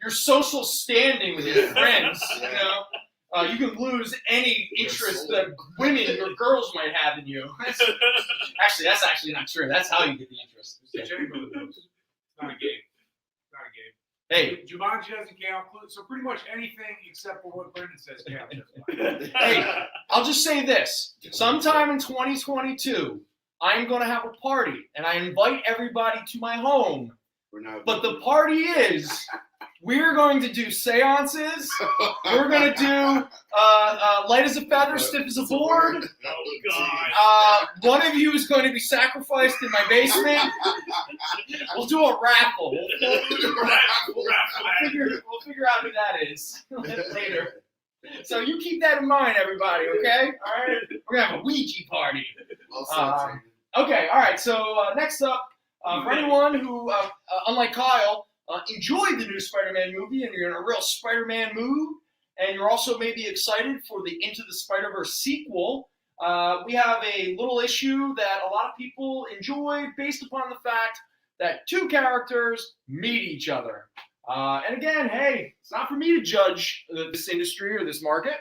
Your social standing with your friends, Yeah. you know. You can lose any interest that women or girls might have in you. That's actually not true. That's how you get the interest. Mr. Chamberlain knows. It's not a game. It's not a game. Hey, Jumanji doesn't count. So pretty much anything except for what Brendan says counts. hey, I'll just say this. Sometime in 2022, I'm going to have a party, and I invite everybody to my home. We're not. But the party is, we're going to do seances. We're going to do light as a feather, stiff as a board. Oh God. One of you is going to be sacrificed in my basement. We'll do a raffle. We'll figure out who that is later. So you keep that in mind, everybody, okay? All right? We're going to have a Ouija party. Okay, all right. So next up, for anyone who, unlike Kyle, enjoyed the new Spider-Man movie and you're in a real Spider-Man mood, and you're also maybe excited for the Into the Spider-Verse sequel, we have a little issue that a lot of people enjoy based upon the fact that two characters meet each other. And again, hey, it's not for me to judge this industry or this market,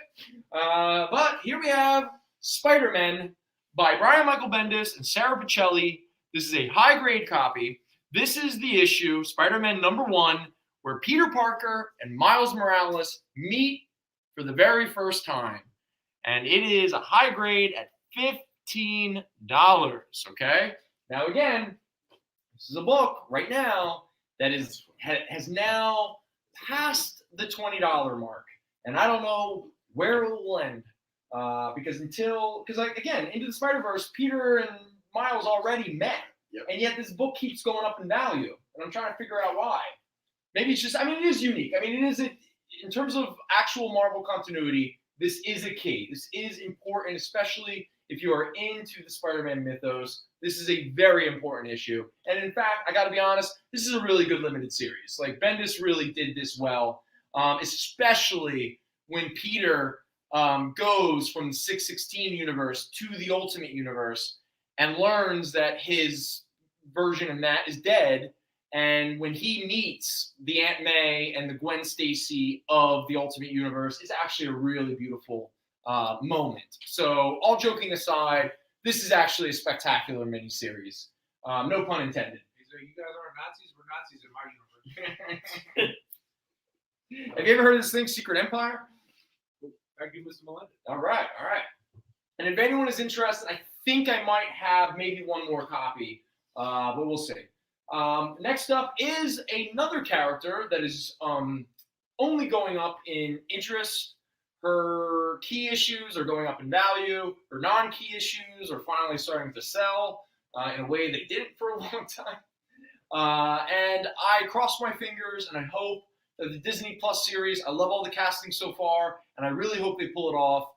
but here we have Spider-Man by Brian Michael Bendis and Sarah Pacelli. This is a high-grade copy. This is the issue, Spider-Man number 1, where Peter Parker and Miles Morales meet for the very first time. And it is a high grade at $15, okay? Now again, this is a book right now that has now passed the $20 mark. And I don't know where it will end. Because again, Into the Spider-Verse, Peter and Miles already met. Yep. And yet this book keeps going up in value. And I'm trying to figure out why. Maybe it's just, it is unique. In terms of actual Marvel continuity, this is a key. This is important, especially if you are into the Spider-Man mythos. This is a very important issue. And in fact, I got to be honest, this is a really good limited series. Like, Bendis really did this well, especially when Peter goes from the 616 universe to the Ultimate Universe and learns that his version in that is dead. And when he meets the Aunt May and the Gwen Stacy of the Ultimate Universe, it's actually a really beautiful moment. So, all joking aside, this is actually a spectacular miniseries. No pun intended. So you guys aren't Nazis? We're Nazis in my universe. Have you ever heard of this thing, Secret Empire? Thank you, Mr. Melendez. All right. And if anyone is interested, I think I might have maybe one more copy, but we'll see. Next up is another character that is only going up in interest. Her key issues are going up in value. Her non-key issues are finally starting to sell in a way they didn't for a long time. And I cross my fingers and I hope that the Disney Plus series, I love all the casting so far, and I really hope they pull it off.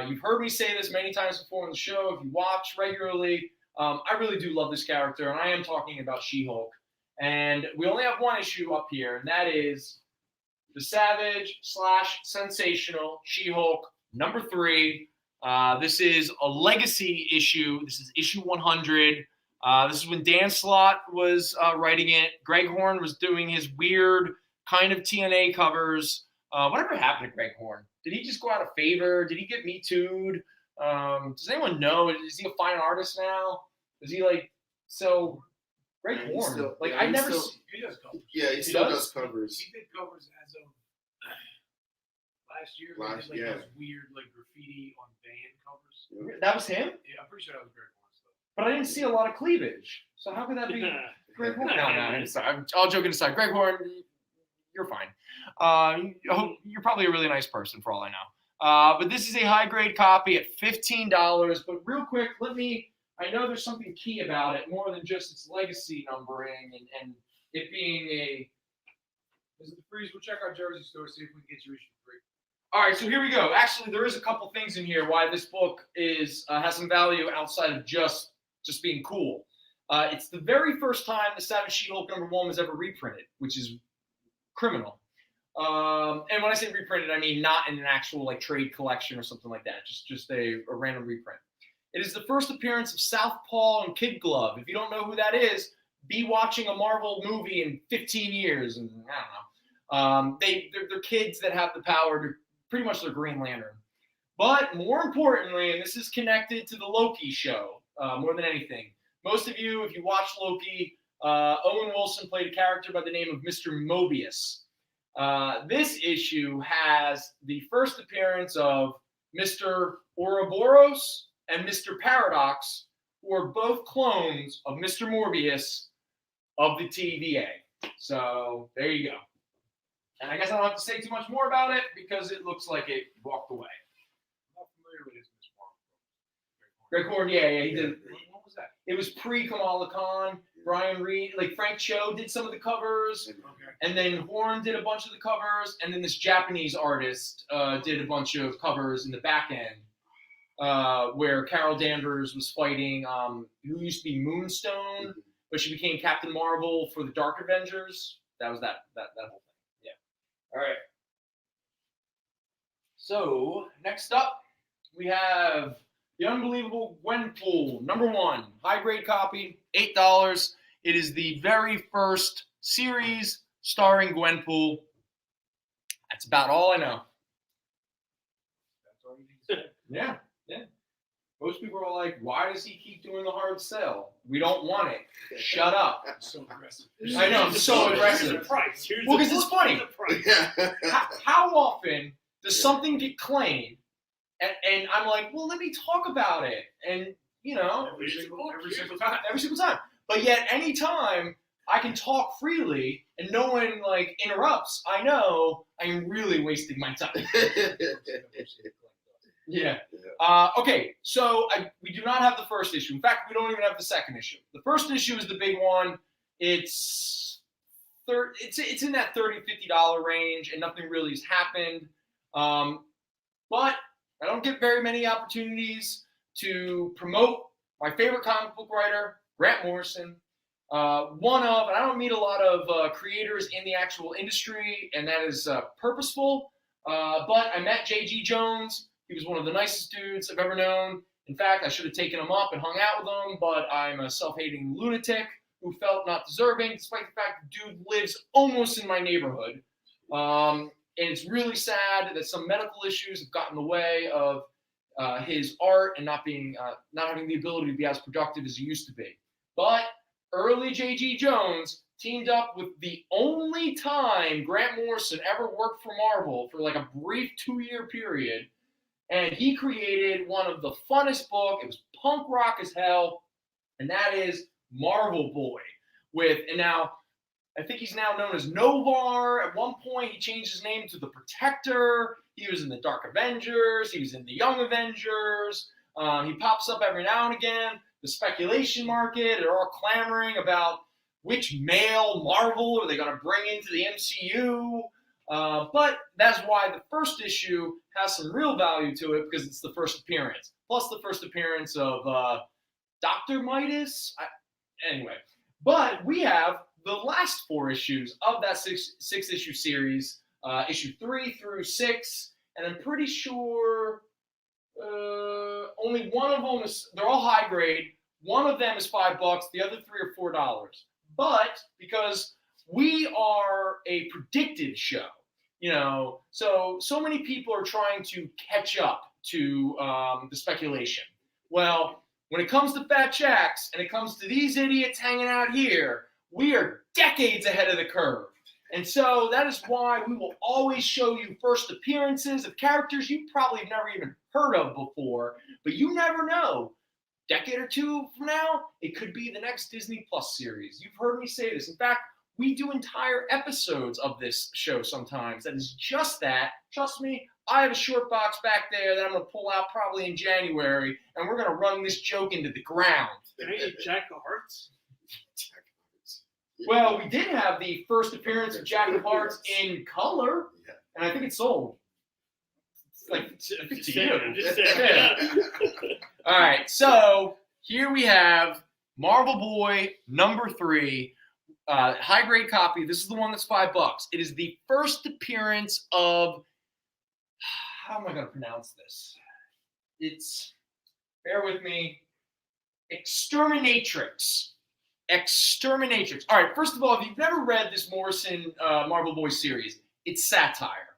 You've heard me say this many times before on the show. If you watch regularly, I really do love this character, and I am talking about She-Hulk. And we only have one issue up here, and that is the Savage/Sensational She-Hulk number 3. This is a legacy issue. This is issue 100. This is when Dan Slott was writing it. Greg Horn was doing his weird kind of TNA covers. Whatever happened to Greg Horn? Did he just go out of favor? Did he get Me Too'd? Does anyone know? Is he a fine artist now? Is he so? Greg Horn. I've never seen. He does covers. Yeah, he still does covers. He did covers as of last year. Last he did, year. those weird graffiti on band covers. That was him? Yeah, I'm pretty sure that was Greg Horn stuff. but I didn't see a lot of cleavage. So how could that be Greg Horn? No, sorry. I'm all joking aside. Greg Horn, you're fine. You're probably a really nice person for all I know. But this is a high-grade copy at $15. But real quick, I know there's something key about it, more than just its legacy numbering and it being a... Is it the freeze? We'll check our Jersey store, see if we can get you issue free. All right, so here we go. Actually, there is a couple things in here why this book has some value outside of just being cool. It's the very first time the Savage She-Hulk #1 was ever reprinted, which is criminal. And when I say reprinted, I mean not in an actual trade collection or something like that. Just a random reprint. It is the first appearance of Southpaw and Kid Glove. If you don't know who that is, be watching a Marvel movie in 15 years, and I don't know. They're kids that have the power to pretty much their Green Lantern. But more importantly, and this is connected to the Loki show more than anything. Most of you, if you watch Loki, Owen Wilson played a character by the name of Mr. Mobius. This issue has the first appearance of Mr. Ouroboros and Mr. Paradox, who are both clones of Mr. Morbius of the TVA. So there you go. And I guess I don't have to say too much more about it because it looks like it walked away. I'm not familiar with this Marvel. Greg Horn, yeah, he did. What was that? It was pre-Kamala Khan. Brian Reed, Frank Cho did some of the covers, Okay. and then Horn did a bunch of the covers, and then this Japanese artist did a bunch of covers in the back end, where Carol Danvers was fighting who used to be Moonstone, but she became Captain Marvel for the Dark Avengers. That was that whole thing. Yeah. All right. So next up, we have The Unbelievable Gwenpool, #1, high-grade copy, $8. It is the very first series starring Gwenpool. That's about all I know. That's all you need to say. Yeah. Most people are like, why does he keep doing the hard sell? We don't want it. Shut up. So aggressive. I know, I'm so aggressive. Here's the price. Well, 'cause it's funny. Here's the price. How often does something get claimed and I'm like, well, let me talk about it. And, Every single time. every single time. But yet, anytime I can talk freely and no one interrupts, I know I'm really wasting my time. Yeah. Okay, so we do not have the first issue. In fact, we don't even have the second issue. The first issue is the big one. It's in that $30, $50 range, and nothing really has happened. But I don't get very many opportunities to promote my favorite comic book writer, Grant Morrison. And I don't meet a lot of creators in the actual industry, and that is purposeful. But I met J.G. Jones. He was one of the nicest dudes I've ever known. In fact, I should have taken him up and hung out with him, but I'm a self-hating lunatic who felt not deserving, despite the fact the dude lives almost in my neighborhood. And it's really sad that some medical issues have gotten in the way of his art and not having the ability to be as productive as he used to be. But early J.G. Jones teamed up with the only time Grant Morrison ever worked for Marvel for a brief 2-year period. And he created one of the funnest books. It was punk rock as hell. And that is Marvel Boy. And now, I think he's now known as Novar. At one point, he changed his name to The Protector. He was in the Dark Avengers. He was in the Young Avengers. He pops up every now and again. The speculation market, they're all clamoring about which male Marvel are they going to bring into the MCU. But that's why the first issue has some real value to it, because it's the first appearance. Plus the first appearance of Dr. Midas. Anyway, but we have the last 4 issues of that six-issue series, issue 3 through 6, and I'm pretty sure only one of them they're all high grade. One of them is $5, the other 3 are $4. But because we are a predictive show, so many people are trying to catch up to the speculation. Well, when it comes to Fatjacks and it comes to these idiots hanging out here, we are decades ahead of the curve. And so that is why we will always show you first appearances of characters you probably have never even heard of before, but you never know. decade or two from now, it could be the next Disney Plus series. You've heard me say this. In fact, we do entire episodes of this show sometimes. That is just that. Trust me, I have a short box back there that I'm going to pull out probably in January, and we're going to run this joke into the ground. Can I eat Jack of Hearts? Well, we did have the first appearance of Jack of Hearts in color, and I think it sold. It's like, I think to you. Just saying. All right, so here we have Marvel Boy number 3. High grade copy. This is the one that's $5. It is the first appearance of, how am I going to pronounce this? It's, bear with me, Exterminatrix. Exterminatrix. All right, first of all, if you've never read this Morrison Marvel Boy series, it's satire.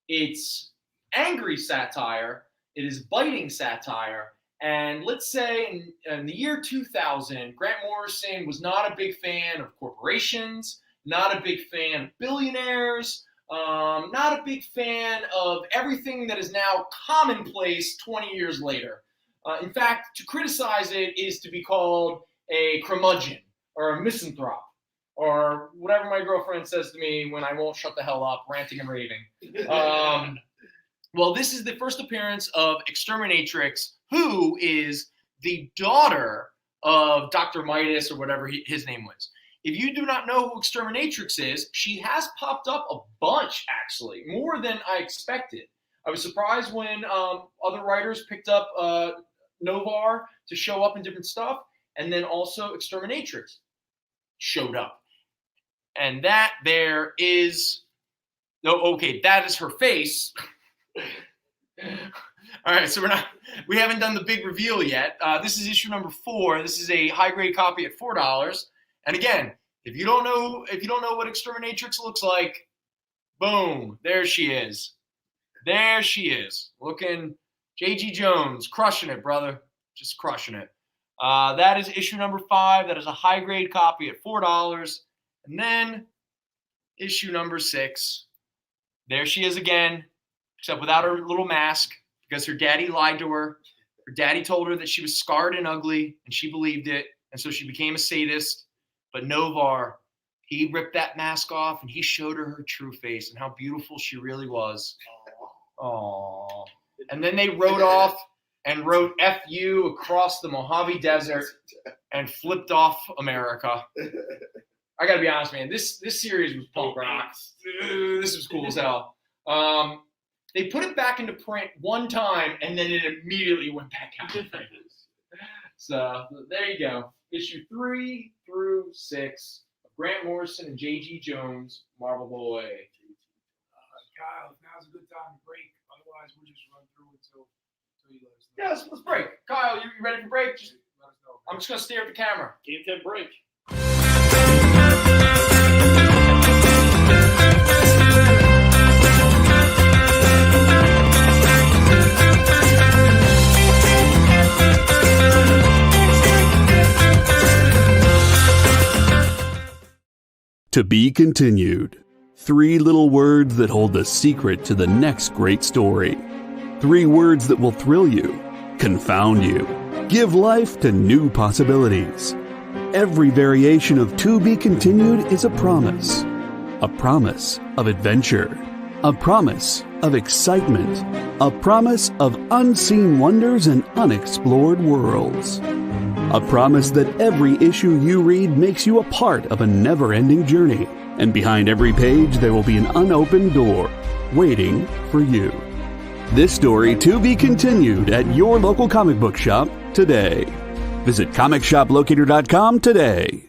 It's angry satire. It is biting satire. And let's say in the year 2000, Grant Morrison was not a big fan of corporations, not a big fan of billionaires, not a big fan of everything that is now commonplace 20 years later. In fact, to criticize it is to be called a curmudgeon or a misanthrope or whatever my girlfriend says to me when I won't shut the hell up, ranting and raving. Well, this is the first appearance of Exterminatrix, who is the daughter of Dr. Midas or whatever his name was. If you do not know who Exterminatrix is, she has popped up a bunch, actually, more than I expected. I was surprised when other writers picked up Novar to show up in different stuff, and then also Exterminatrix showed up. And that there is, okay, that is her face. All right, so we haven't done the big reveal yet. This is issue number 4. This is a high grade copy at $4. And again, if you don't know what Exterminatrix looks like, boom, there she is. There she is, looking J.G. Jones, crushing it, brother, just crushing it. That is issue number 5. That is a high grade copy at $4. And then issue number 6. There she is again, except without her little mask, because her daddy lied to her. Her daddy told her that she was scarred and ugly, and she believed it, and so she became a sadist. But Novar, he ripped that mask off, and he showed her true face and how beautiful she really was. Aww. And then they rode off and wrote F-U across the Mojave Desert and flipped off America. I gotta be honest, man. This series was punk rock. This was cool as hell. They put it back into print one time, and then it immediately went back out. So there you go. Issue 3 through 6 of Grant Morrison and J.G. Jones, Marvel Boy. Kyle, now's a good time to break. Otherwise, we'll just run through until you let us know. Yeah, let's break. Kyle, you ready for break? Let us know. I'm just going to stare at the camera. Game 10 break. To be continued. 3 little words that hold the secret to the next great story. 3 words that will thrill you, confound you, give life to new possibilities. Every variation of To Be Continued is a promise of adventure, a promise of excitement, a promise of unseen wonders and unexplored worlds. A promise that every issue you read makes you a part of a never-ending journey, and behind every page there will be an unopened door waiting for you. This story to be continued at your local comic book shop today. Visit comicshoplocator.com today.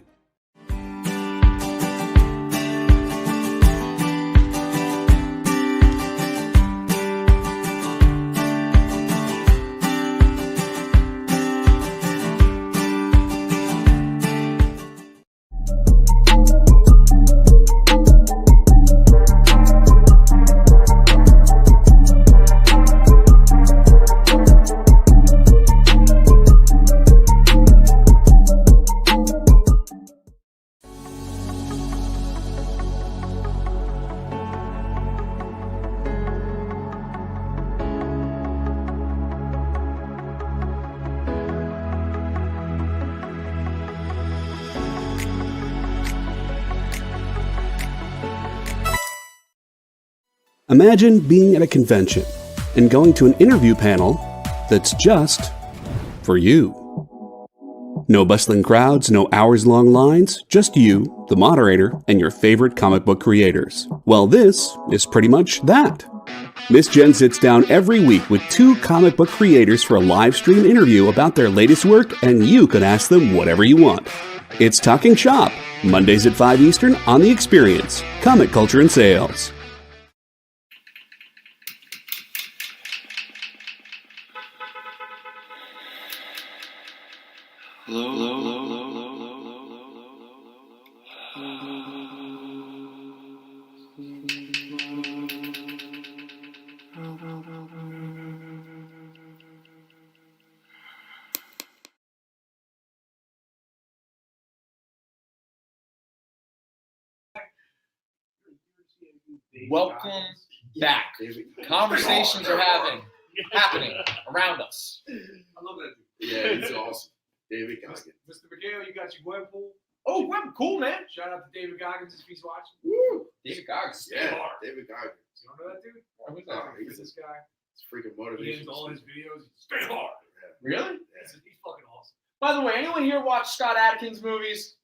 Imagine being at a convention and going to an interview panel that's just for you. No bustling crowds, no hours-long lines, just you, the moderator, and your favorite comic book creators. Well, this is pretty much that. Miss Jen sits down every week with 2 comic book creators for a live stream interview about their latest work, and you can ask them whatever you want. It's Talking Shop, Mondays at 5 Eastern on The Experience, Comic Culture and Sales. Welcome back. Conversations are happening around us. I love that dude. Yeah, he's awesome. David Goggins. Mr. McHale, you got your Gwenpool. Oh, Web, cool, man. Shout out to David Goggins if he's watching. Woo! David Goggins. Yeah, David Goggins. You don't know that dude? Who's Oh, that? He's this guy. It's freaking He motivation. ends all his videos. Stay hard. Really? He's fucking awesome. By the way, anyone here watch Scott Adkins movies?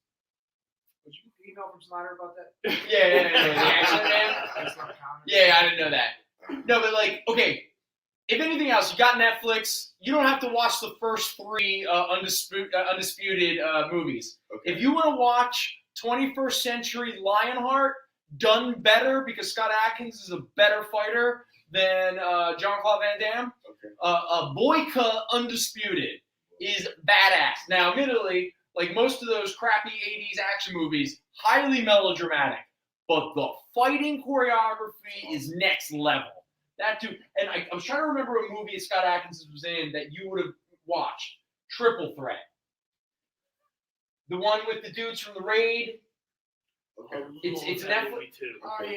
Would you email from Snyder about that? Yeah. The Action Man? That's not common. Yeah, I didn't know that. No, but like, okay. If anything else, you got Netflix. You don't have to watch the first 3 undisputed movies. Okay. If you want to watch 21st Century Lionheart done better, because Scott Adkins is a better fighter than Jean-Claude Van Damme, Okay. Boyka Undisputed is badass. Now, admittedly, like most of those crappy 80s action movies, highly melodramatic, but the fighting choreography is next level. That dude, and I was trying to remember a movie Scott Adkins was in that you would have watched. Triple Threat. The one with the dudes from The Raid. Okay. It's that Netflix. movie too. Oh, yeah.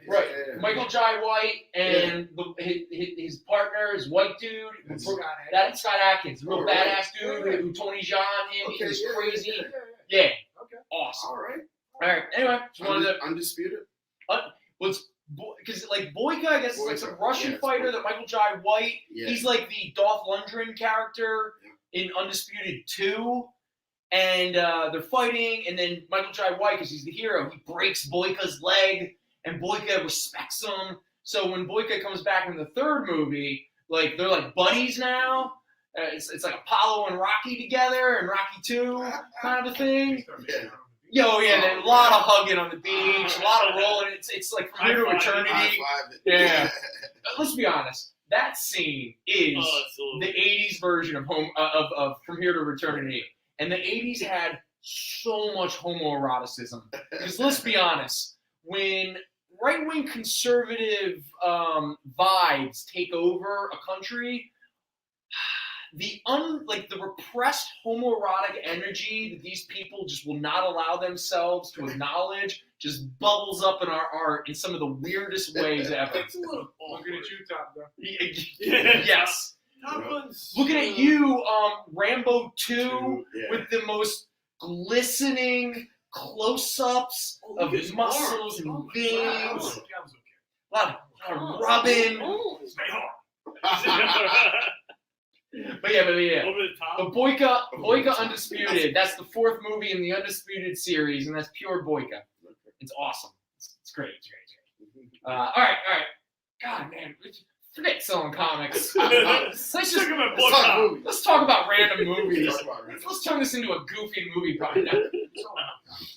Right. Yeah. Michael Jai White and his partner, his white dude. That's That's Scott Adkins, real All right. badass dude Yeah. who Tony Jaa him. He Okay, was yeah, crazy. yeah. Yeah. Okay. Awesome. All right. All right. Anyway, just wanted to. Undisputed. Because like Boyka, I guess, is like some Boyka, Russian yeah, it's fighter Boyka. that Michael Jai White. Yeah. He's like the Dolph Lundgren character in Undisputed 2. And they're fighting, and then Michael Jai White, because he's the hero, he breaks Boyka's leg, and Boyka respects him. So when Boyka comes back in the 3rd movie, like they're like buddies now. It's like Apollo and Rocky together, and Rocky 2 kind of a thing. Yeah. Yo, yeah, then a lot of hugging on the beach, a lot of rolling. It's like from here to eternity. High five it. Yeah. Let's be honest. That scene is Oh, the '80s version of From Here to Eternity, and the '80s had so much homoeroticism. Because let's be honest, when right-wing conservative vibes take over a country, the repressed homoerotic energy that these people just will not allow themselves to acknowledge just bubbles up in our art in some of the weirdest ways ever. It's a little Looking at you, Top Gun. Yes. Top Gun's Looking at you, Rambo 2, Yeah. with the most glistening close-ups of look at his muscles arms. and Oh, veins. That was okay. A lot of rubbing. Stay hard. But yeah. Over the top. But Boyka Undisputed, that's the 4th movie in the Undisputed series, and that's pure Boyka. It's awesome. It's great. All right. God, man, forget selling comics. Let's Let's talk about Let's talk Boyka. movies. Let's talk about random movies. Let's talk about it. Let's turn this into a goofy movie podcast.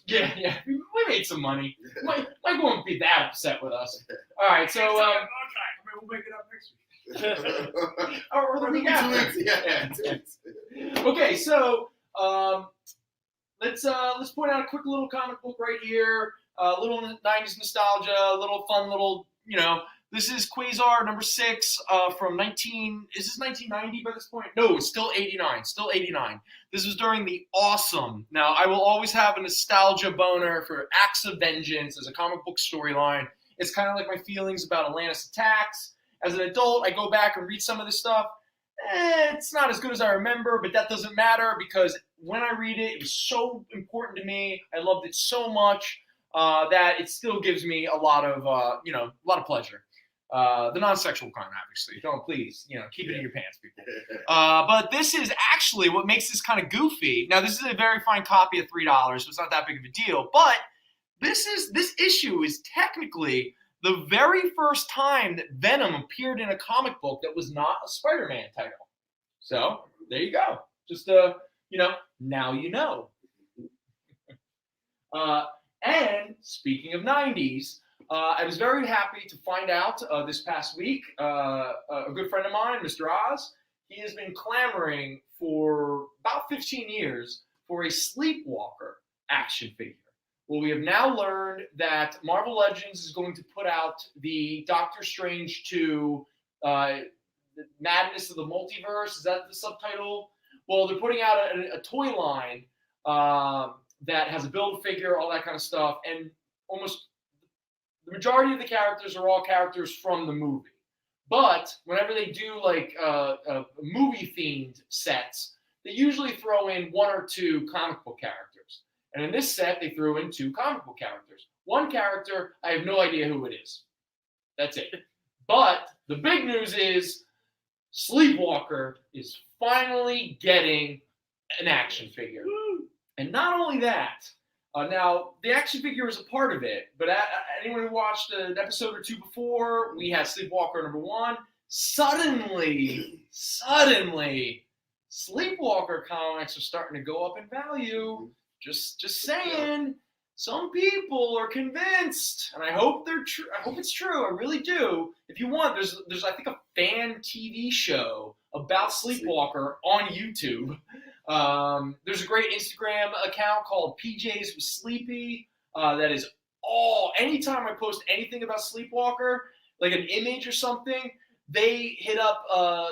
Yeah. We made some money. Mike won't be that upset with us. All right, so Okay, we'll make it up next week. or the week after. Yeah. Okay, so let's point out a quick little comic book right here. A little 90s nostalgia, a little fun little, this is Quasar number 6 from is this 1990 by this point? No, it's still 89. This was during the awesome. Now, I will always have a nostalgia boner for Acts of Vengeance as a comic book storyline. It's kind of like my feelings about Atlantis Attacks. As an adult, I go back and read some of this stuff. It's not as good as I remember, but that doesn't matter because when I read it, it was so important to me. I loved it so much that it still gives me a lot of pleasure. The non-sexual kind, obviously. Don't, please, keep it in your pants, people. But this is actually what makes this kind of goofy. Now, this is a very fine copy at $3, so it's not that big of a deal. But this issue is technically the very first time that Venom appeared in a comic book that was not a Spider-Man title. So there you go. Just now you know. And speaking of 90s, I was very happy to find out this past week, a good friend of mine, Mr. Oz, he has been clamoring for about 15 years for a Sleepwalker action figure. Well, we have now learned that Marvel Legends is going to put out the Doctor Strange 2 Madness of the Multiverse. Is that the subtitle? Well, they're putting out a toy line that has a Build-A-Figure, all that kind of stuff, and almost the majority of the characters are all characters from the movie. But whenever they do like movie-themed sets, they usually throw in one or two comic book characters. And in this set, they threw in two comic book characters. One character, I have no idea who it is. That's it. But the big news is Sleepwalker is finally getting an action figure. And not only that, now the action figure is a part of it, but anyone who watched an episode or two before, we had Sleepwalker number 1. Suddenly, Sleepwalker comics are starting to go up in value. Just saying. Some people are convinced, and I hope they're true. I hope it's true. I really do. If you want, there's I think a fan TV show about Sleepwalker on YouTube. There's a great Instagram account called PJs with Sleepy. That is anytime I post anything about Sleepwalker, like an image or something, they hit up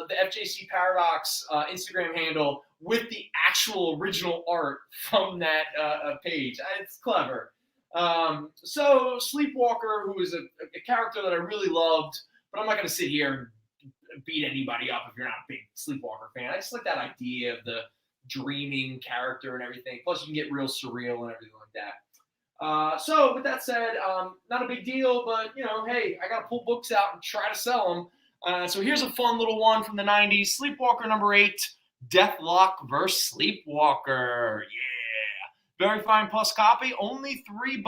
the FJC Paradox Instagram handle with the actual original art from that page. It's clever. So Sleepwalker, who is a character that I really loved, but I'm not going to sit here and beat anybody up if you're not a big Sleepwalker fan. I just like that idea of the dreaming character and everything. Plus, you can get real surreal and everything like that. So with that said, not a big deal, but hey, I got to pull books out and try to sell them. So here's a fun little one from the 90s, Sleepwalker number 8, Deathlock vs. Sleepwalker. Yeah. Very fine plus copy, only $3.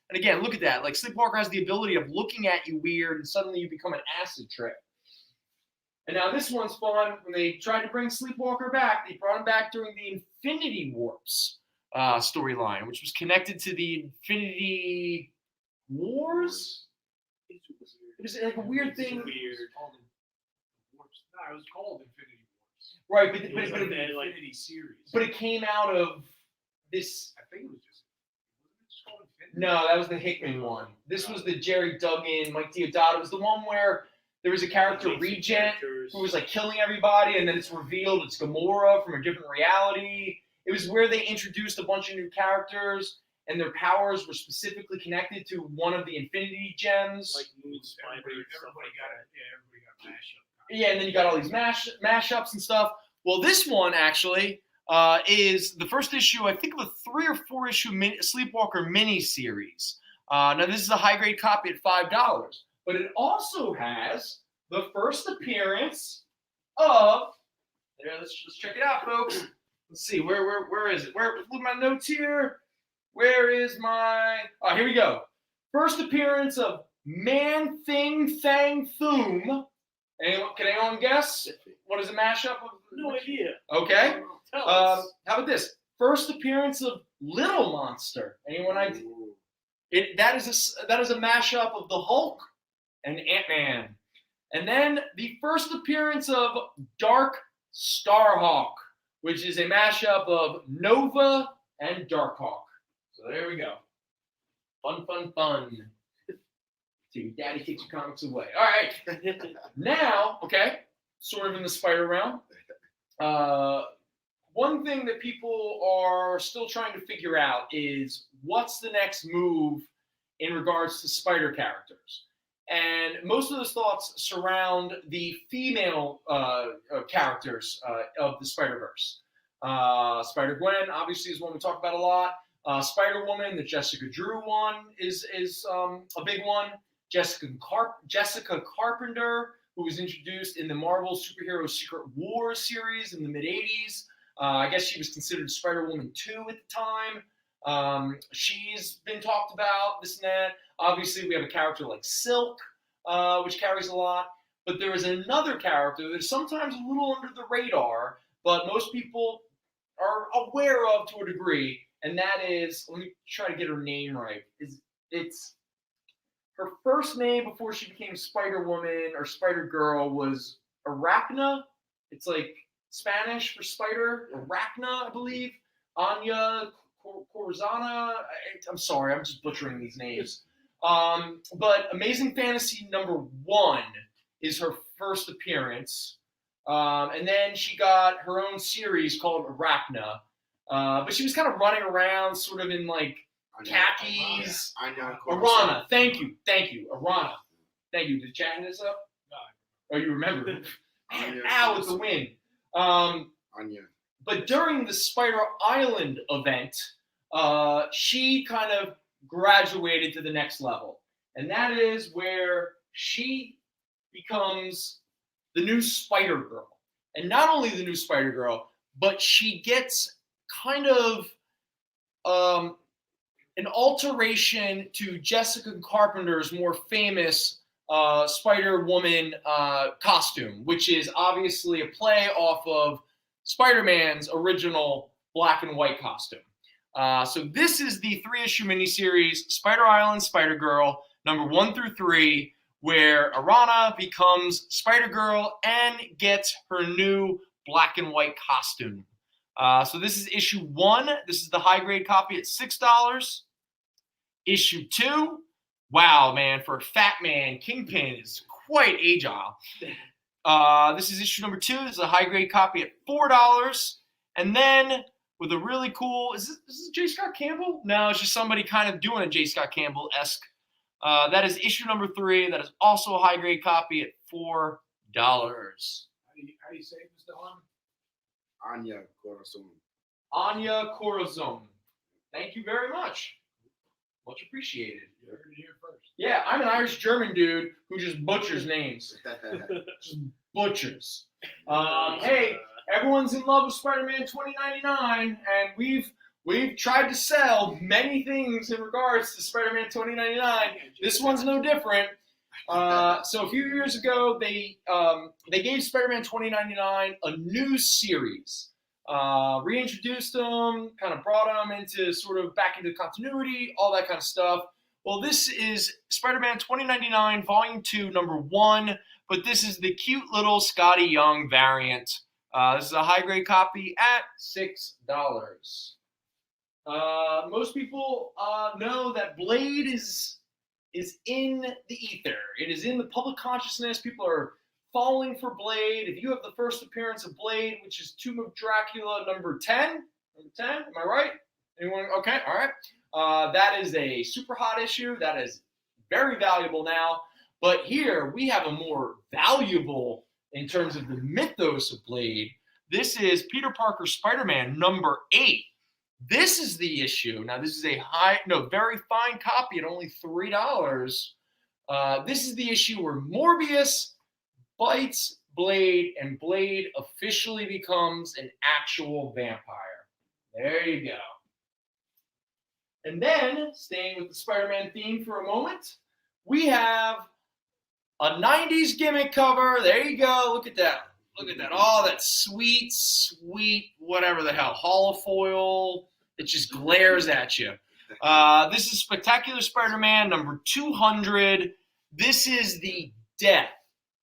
And again, look at that. Like, Sleepwalker has the ability of looking at you weird and suddenly you become an acid trip. And now this one's fun. When they tried to bring Sleepwalker back, they brought him back during the Infinity Warps storyline, which was connected to the Infinity Wars. It was like a weird thing. It was called Infinity Wars. Right, but Infinity series. But it came out of this. I think it was just called Infinity. No, that was the Hickman one. This was the Jerry Duggan, Mike Deodato. It was the one where there was a character, Regent, who was like killing everybody, and then it's revealed it's Gamora from a different reality. It was where they introduced a bunch of new characters, and their powers were specifically connected to one of the Infinity Gems. Like Moon Spider. Everybody got mashed up. Yeah, and then you got all these mashups and stuff. Well, this one actually is the first issue, I think, of a 3 or 4 issue Sleepwalker mini series. Now, this is a high grade copy at $5, but it also has the first appearance of. There, let's check it out, folks. Let's see, where is it? Where look my notes here? Where is my? Oh, here we go. First appearance of Man Thing Thang Thoom. Can anyone guess? What is a mashup of? No idea. Okay. Tell us. How about this? First appearance of Little Monster. Anyone idea? That is a mashup of the Hulk and Ant-Man. And then the first appearance of Dark Starhawk, which is a mashup of Nova and Darkhawk. So there we go. Fun. See, Daddy takes your comics away. All right. Now, okay, sort of in the spider realm. One thing that people are still trying to figure out is what's the next move in regards to spider characters. And most of those thoughts surround the female characters of the Spider-Verse. Spider-Gwen, obviously, is one we talk about a lot. Spider-Woman, the Jessica Drew one, is a big one. Jessica Carpenter, who was introduced in the Marvel Superhero Secret Wars series in the mid-'80s. I guess she was considered Spider-Woman 2 at the time. She's been talked about, this and that. Obviously, we have a character like Silk, which carries a lot. But there is another character that is sometimes a little under the radar, but most people are aware of to a degree, and that is, let me try to get her name right. It's her first name before she became Spider-Woman or Spider-Girl was Arachna. It's like Spanish for spider, Arachna, I believe. Anya Corzana. I'm sorry, I'm just butchering these names. But Amazing Fantasy #1 is her first appearance. And then she got her own series called Arachna. But she was kind of running around sort of in like khakis. Arachna. Thank you. Arachna. Thank you. Did chatting this up? No. Oh, you remember. Man, ow, it's the wind. But during the Spider Island event, she kind of graduated to the next level. And that is where she becomes the new Spider-Girl. And not only the new Spider-Girl, but she gets kind of an alteration to Jessica Carpenter's more famous Spider-Woman costume, which is obviously a play off of Spider-Man's original black and white costume. So this is the 3-issue miniseries, Spider Island, Spider-Girl, #1 through 3, where Arachna becomes Spider-Girl and gets her new black and white costume. So this is issue 1. This is the high-grade copy at $6. Issue 2, wow, man, for a fat man, Kingpin is quite agile. This is issue #2. This is a high-grade copy at $4. And then with a really cool, is this J. Scott Campbell? No, it's just somebody kind of doing a J. Scott Campbell-esque. That is issue #3. That is also a high-grade copy at $4. How do you say it, Mr. Hunt? Anya Corazon. Anya Corazon. Thank you very much. Much appreciated. You heard it here first. Yeah, I'm an Irish-German dude who just butchers names. Just butchers. Hey, everyone's in love with Spider-Man 2099, and we've tried to sell many things in regards to Spider-Man 2099. This one's no different. So a few years ago, they gave Spider-Man 2099 a new series. Reintroduced them, kind of brought them into sort of back into continuity, all that kind of stuff. Well, this is Spider-Man 2099 Volume 2, #1, but this is the cute little Scotty Young variant. This is a high-grade copy at $6. Most people know that Blade is in the ether. It is in the public consciousness. People are falling for Blade. If you have the first appearance of Blade, which is Tomb of Dracula #10, am I right? Anyone? Okay, all right. That is a super hot issue. That is very valuable now. But here we have a more valuable in terms of the mythos of Blade. This is Peter Parker Spider-Man #8. This is the issue. Now, this is a very fine copy at only $3. This is the issue where Morbius bites Blade, and Blade officially becomes an actual vampire. There you go. And then, staying with the Spider-Man theme for a moment, we have a 90s gimmick cover. There you go. Look at that. Look at that. Oh, that sweet, whatever the hell, holofoil. It just glares at you. This is Spectacular Spider-Man #200. This is the death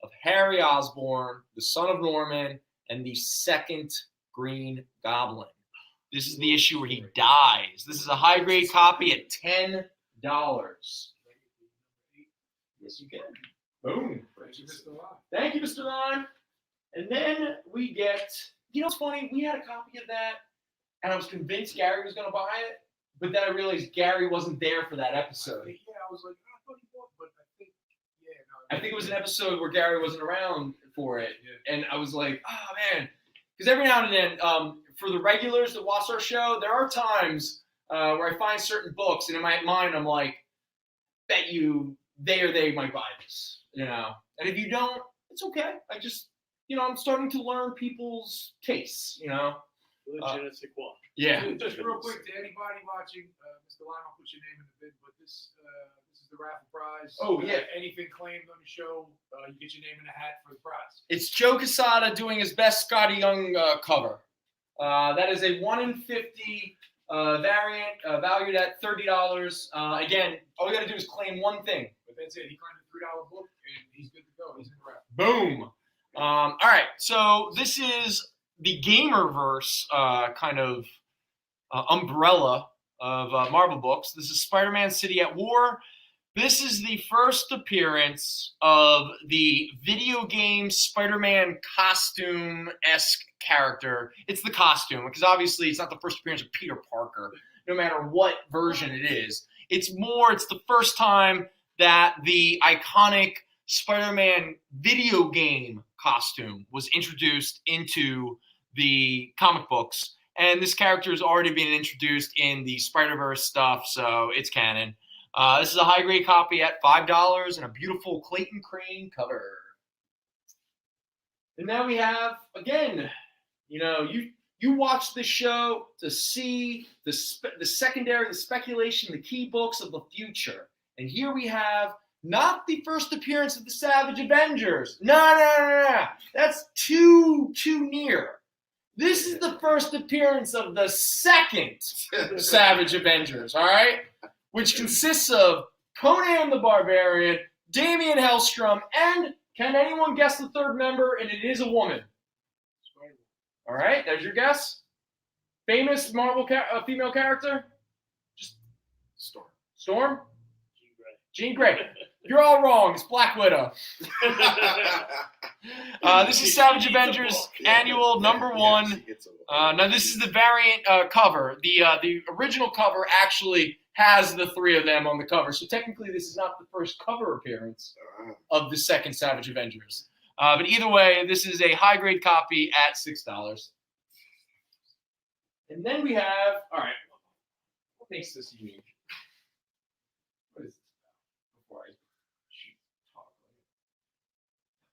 of Harry Osborn, the son of Norman, and the second Green Goblin. This is the issue where he dies. This is a high-grade copy at $10. Yes, you can. Boom. Thank you, Mr. Hunt. Thank you, Mr. Lime. And then we get, you know what's funny? We had a copy of that, and I was convinced Gary was going to buy it, but then I realized Gary wasn't there for that episode. Yeah, I was like, I thought he bought, but I think, I think it was an episode where Gary wasn't around for it, and I was like, oh, man. Because every now and then, for the regulars that watch our show, there are times where I find certain books, and in my mind, I'm like, bet you they might buy this, And if you don't, it's okay. I just, I'm starting to learn people's tastes, Je ne sais quoi. Yeah. Just real quick to anybody watching, Mr. Lyon, I'll put your name in the bid, but this is the raffle prize. Oh, yeah. Anything claimed on the show, you get your name in the hat for the prize. It's Joe Quesada doing his best Scotty Young cover. That is a 1 in 50 variant, valued at $30. Again, all you got to do is claim one thing. But that's it. He claimed a $3 book, and he's good to go. He's in the raffle. Boom. All right, so this is the Gamerverse kind of umbrella of Marvel books. This is Spider-Man City at War. This is the first appearance of the video game Spider-Man costume-esque character. It's the costume, because obviously it's not the first appearance of Peter Parker, no matter what version it is. It's the first time that the iconic Spider-Man video game costume was introduced into the comic books. And this character has already been introduced in the Spider-Verse stuff, so it's canon. This is a high-grade copy at $5 and a beautiful Clayton Crane cover. And now we have, again, you watch this show to see the secondary, the speculation, the key books of the future. And here we have not the first appearance of the Savage Avengers. No. That's too near. This is the first appearance of the second Savage Avengers, all right? Which consists of Conan the Barbarian, Damian Hellstrom, and can anyone guess the third member? And it is a woman. All right, there's your guess. Famous Marvel female character? Just Storm? Jean Grey. You're all wrong. It's Black Widow. This is Savage Avengers Annual number 1. Now this is the variant cover. The original cover actually has the 3 of them on the cover. So technically this is not the first cover appearance of the second Savage Avengers. But either way, this is a high-grade copy at $6. And then we have, all right, what makes this unique? What is this about? Before I talk.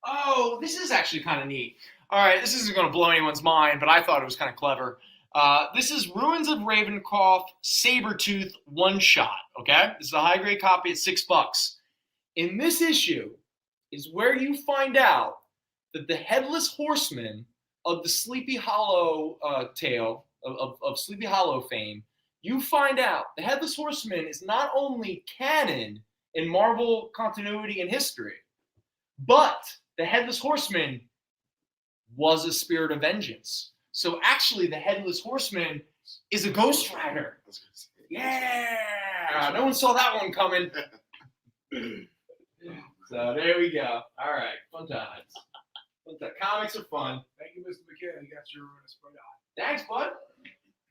Oh, this is actually kind of neat. All right, this isn't going to blow anyone's mind, but I thought it was kind of clever. This is Ruins of Ravencroft Sabretooth one-shot, okay? This is a high-grade copy at $6. In this issue is where you find out that the Headless Horseman of the Sleepy Hollow tale, of Sleepy Hollow fame, you find out the Headless Horseman is not only canon in Marvel continuity and history, but the Headless Horseman was a spirit of vengeance. So actually, the Headless Horseman is a Ghost Rider. Yeah! No one saw that one coming. So there we go. All right, fun times. Comics are fun. Thank you, Mr. McKay. You got your spread out. Thanks, bud.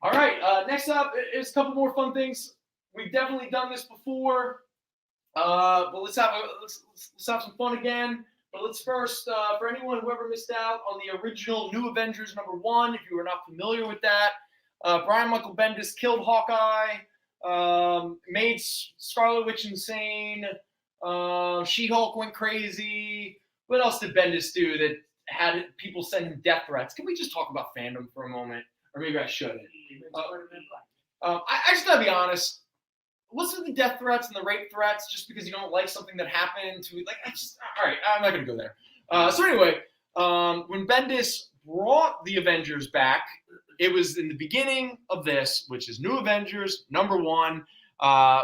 All right, next up is a couple more fun things. We've definitely done this before, but let's have some fun again. But let's first, for anyone who ever missed out on the original New Avengers number 1, if you were not familiar with that, Brian Michael Bendis killed Hawkeye, made Scarlet Witch insane, She-Hulk went crazy. What else did Bendis do that had people send him death threats? Can we just talk about fandom for a moment? Or maybe I shouldn't. I just gotta be honest. What's with the death threats and the rape threats just because you don't like something that happened to all right, I'm not gonna go there. So anyway, when Bendis brought the Avengers back, it was in the beginning of this, which is New Avengers number 1,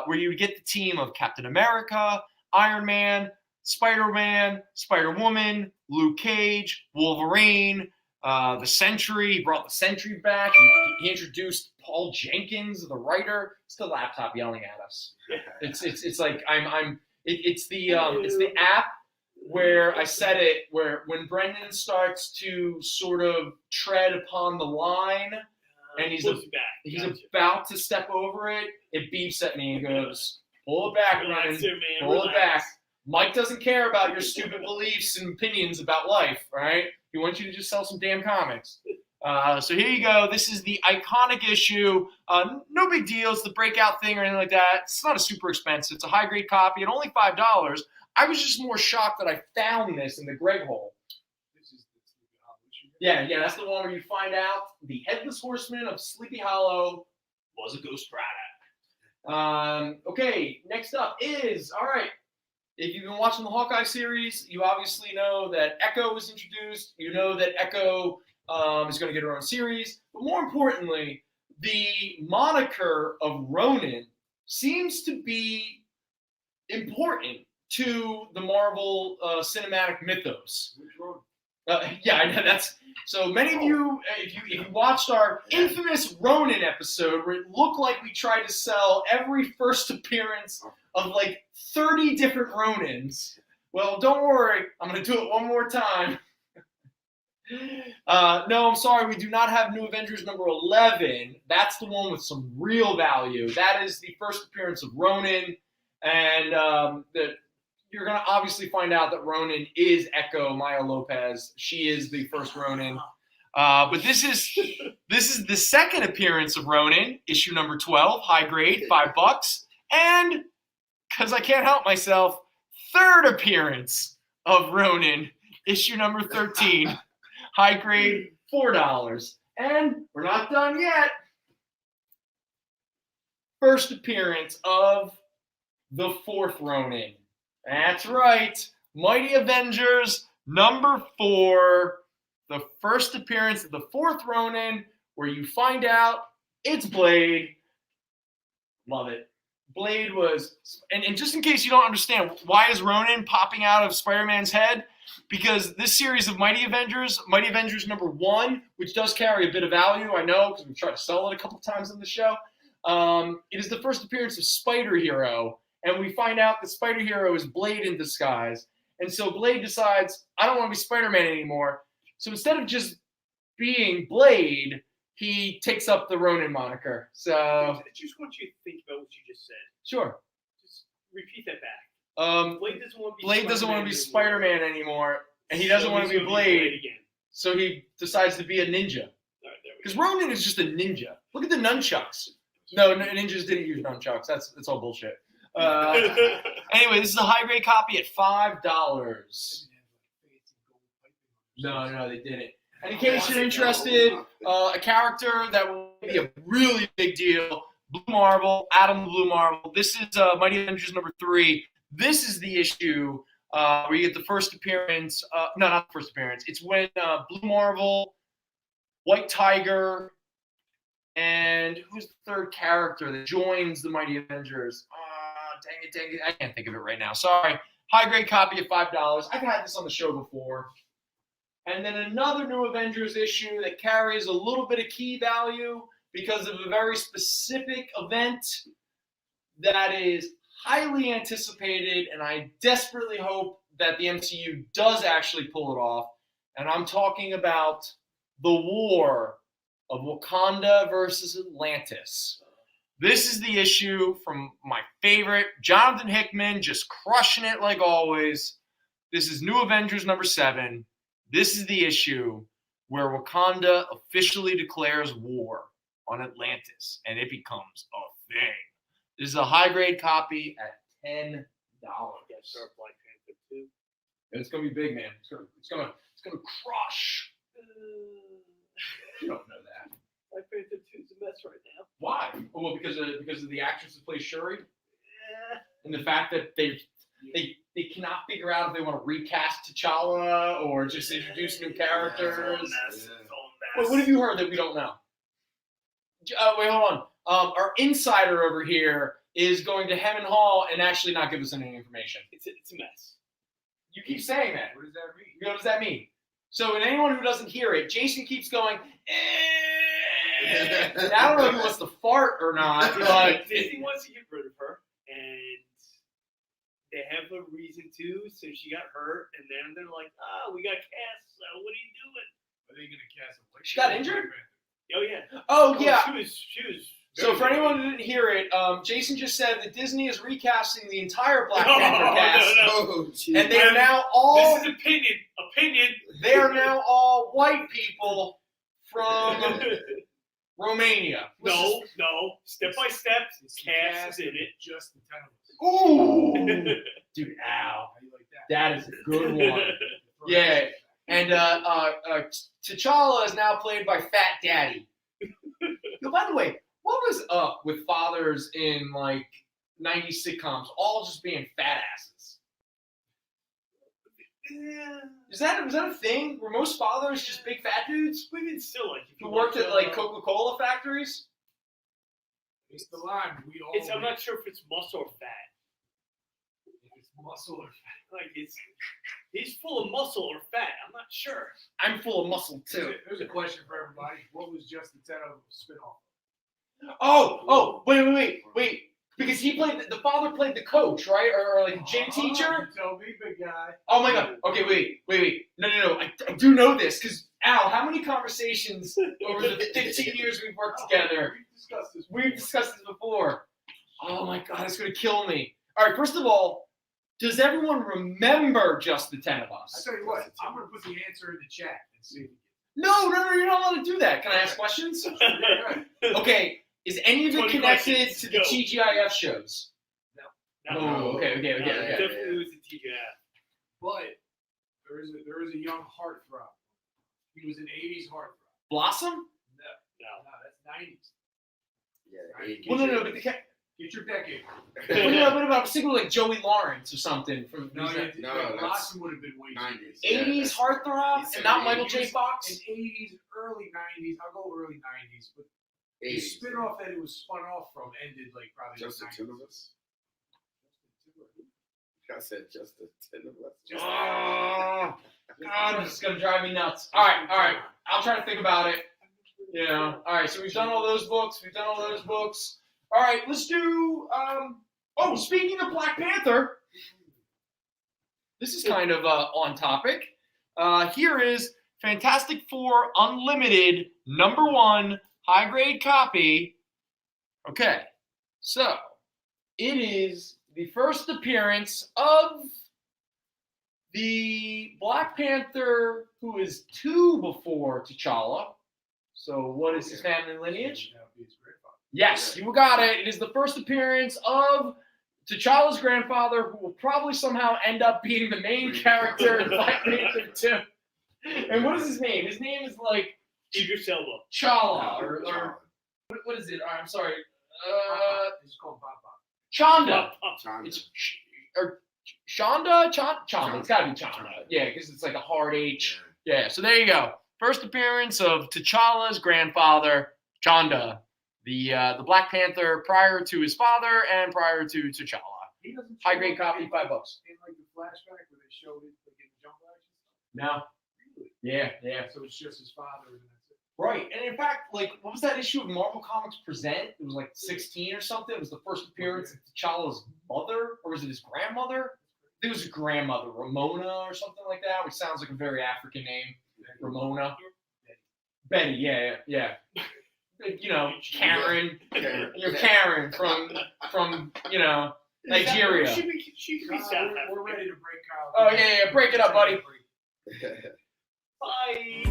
where you would get the team of Captain America, Iron Man, Spider-Man, Spider-Woman, Luke Cage, Wolverine, the Sentry. He brought the Sentry back. He introduced Paul Jenkins, the writer. It's the laptop yelling at us. It's like it's the app where I said it, where when Brendan starts to sort of tread upon the line and he's about to step over it, it beeps at me and goes, "Pull it back, Brendan. Pull it back." Mike doesn't care about your stupid beliefs and opinions about life, right? He wants you to just sell some damn comics. So here you go. This is the iconic issue. No big deal. It's the breakout thing or anything like that. It's not a super expensive. It's a high-grade copy at only $5. I was just more shocked that I found this in the Greg hole. This is the Sleepy Hollow issue. Yeah, that's the one where you find out the Headless Horseman of Sleepy Hollow was a Ghost Rider. Okay, next up is, all right, if you've been watching the Hawkeye series, you obviously know that Echo was introduced. You know that Echo is going to get her own series. But more importantly, the moniker of Ronin seems to be important to the Marvel cinematic mythos. Which road? Yeah, I know that's so. Many of you, if you watched our infamous Ronin episode, where it looked like we tried to sell every first appearance of like 30 different Ronins. Well, don't worry, I'm going to do it one more time. No, I'm sorry, we do not have New Avengers number 11. That's the one with some real value. That is the first appearance of Ronin, and you're going to obviously find out that Ronin is Echo Maya Lopez. She is the first Ronin. But this is the second appearance of Ronin, issue number 12, high grade, $5. And, because I can't help myself, third appearance of Ronin, issue number 13, high grade, $4. And we're not done yet. First appearance of the fourth Ronin. That's right. Mighty Avengers number 4. The first appearance of the fourth Ronin, where you find out it's Blade. Love it. Blade was, and just in case you don't understand, why is Ronin popping out of Spider-Man's head? Because this series of Mighty Avengers number 1, which does carry a bit of value, I know, because we've tried to sell it a couple times on the show. It is the first appearance of Spider-Hero. And we find out that Spider-Hero is Blade in disguise. And so Blade decides, I don't want to be Spider-Man anymore. So instead of just being Blade, he takes up the Ronin moniker. So I just want you to think about what you just said. Sure. Just repeat that back. Blade doesn't want to be Spider-Man anymore, and he doesn't want to be Blade. again. So he decides to be a ninja. All right, there we Because go. Ronin is just a ninja. Look at the nunchucks. No, ninjas didn't use nunchucks. That's all bullshit. Anyway, this is a high-grade copy at $5. No, they didn't. And in case you're interested, a character that will be a really big deal, Blue Marvel, Adam the Blue Marvel. This is Mighty Avengers number 3. This is the issue where you get the first appearance. No, not the first appearance. It's when Blue Marvel, White Tiger, and who's the third character that joins the Mighty Avengers? Dang it. I can't think of it right now. Sorry. High-grade copy at $5. I've had this on the show before. And then another New Avengers issue that carries a little bit of key value because of a very specific event that is highly anticipated, and I desperately hope that the MCU does actually pull it off. And I'm talking about the war of Wakanda versus Atlantis. This is the issue from my favorite, Jonathan Hickman, just crushing it like always. This is New Avengers number 7. This is the issue where Wakanda officially declares war on Atlantis, and it becomes a thing. This is a high-grade copy at $10. Start Black Panther 2. It's gonna be big, man. It's gonna crush. You don't know that. Black Panther 2 is a mess right now. Why? Well, because of the actress who plays Shuri, Yeah. and the fact that they cannot figure out if they want to recast T'Challa or just introduce new characters. Wait, what have you heard that we don't know? Wait, hold on. Our insider over here is going to hem and haw and actually not give us any information. It's a mess. You keep saying that. What does that mean? What does that mean? So, and anyone who doesn't hear it, Jason keeps going, and I don't know if he wants to fart or not, but Disney wants to get rid of her, and they have a reason to, so she got hurt, and then they're like, we got cast, so what are you doing? Are they going to cast a white? She got injured? Oh, yeah. Oh, yeah. She was So for anyone who didn't hear it, Jason just said that Disney is recasting the entire Black Panther cast, Oh, geez. and they are now all This is opinion. they are now all white people from Romania. No. Step by step. It's the Cast in it. Just the 10 of us. Ooh, dude, ow, How you like that? that is a good one. Yeah, and T'Challa is now played by Fat Daddy. Yo, by the way, what was up with fathers in like 90s sitcoms all just being fat asses? Was that a thing? Were most fathers just big fat dudes Women still like. who worked at like Coca-Cola factories? It's the line. We all. I'm not sure if it's muscle or fat. If it's muscle or fat. Like he's full of muscle or fat. I'm not sure. I'm full of muscle too. There's a question for everybody. What was Just the 10 of us spinoff? Oh, wait. Because he played, the father played the coach, right? Or like a gym teacher? Tell me, big guy. Oh my God. Okay, wait. No. I do know this because, Al, how many conversations over the 15 years we've worked together? We've discussed this before. Oh my God, it's going to kill me. All right, first of all, does everyone remember Just the 10 of I Us? tell you what, I'm going to put the answer in the chat and see. No, you're not allowed to do that. Can I ask questions? Okay, is any of it 20 connected questions, to the go. TGIF shows? No. Oh, okay. Definitely was a TGI. But there is a young heartthrob. He was an 80s heartthrob. Blossom? No, that's 90s. Yeah, Right. Well, no, but Get your decade. what about a single like Joey Lawrence or something from No, the that's Blossom would have been way 90s. 80s heartthrob He and not said Michael 80s. J. Fox? In 80s, early 90s. I'll go early 90s, but the 80s. spin-off that it was spun off from ended like probably Just the the 10 of us? I said just the 10 of us. Just God, this is gonna drive me nuts. All right. I'll try to think about it. Yeah. All right. So we've done all those books. All right. Let's do. Speaking of Black Panther, this is kind of on topic. Here is Fantastic Four Unlimited #1 high grade copy. Okay. So it is the first appearance of the Black Panther who is 2 before T'Challa. So what is his family lineage? That would be his grandfather. Yes, you got it. It is the first appearance of T'Challa's grandfather, who will probably somehow end up being the main character in Black Panther 2. And what is his name? His name is like Idris Elba. Chala, or what is it? I'm sorry. It's called Papa. Chanda. Chanda. It's or Chanda. Chanda. It's got to be Chanda. Yeah, because it's like a hard H. Yeah. So there you go. First appearance of T'Challa's grandfather, Chanda, the Black Panther prior to his father and prior to T'Challa. He doesn't High show grade up copy, in, $5. In like the flashback where they showed it like in jungle action. No. Really? Yeah. So it's just his father and that's it. Right. And in fact, like, what was that issue of Marvel Comics Present? It was like 16 or something. It was the first appearance of T'Challa's mother, or was it his grandmother? I think it was his grandmother, Ramona or something like that, which sounds like a very African name. Ramona. Betty, yeah. You know, Karen. You're Karen from Nigeria. She could be South African. We're ready to break out. Oh, yeah. Break it up, buddy. Bye.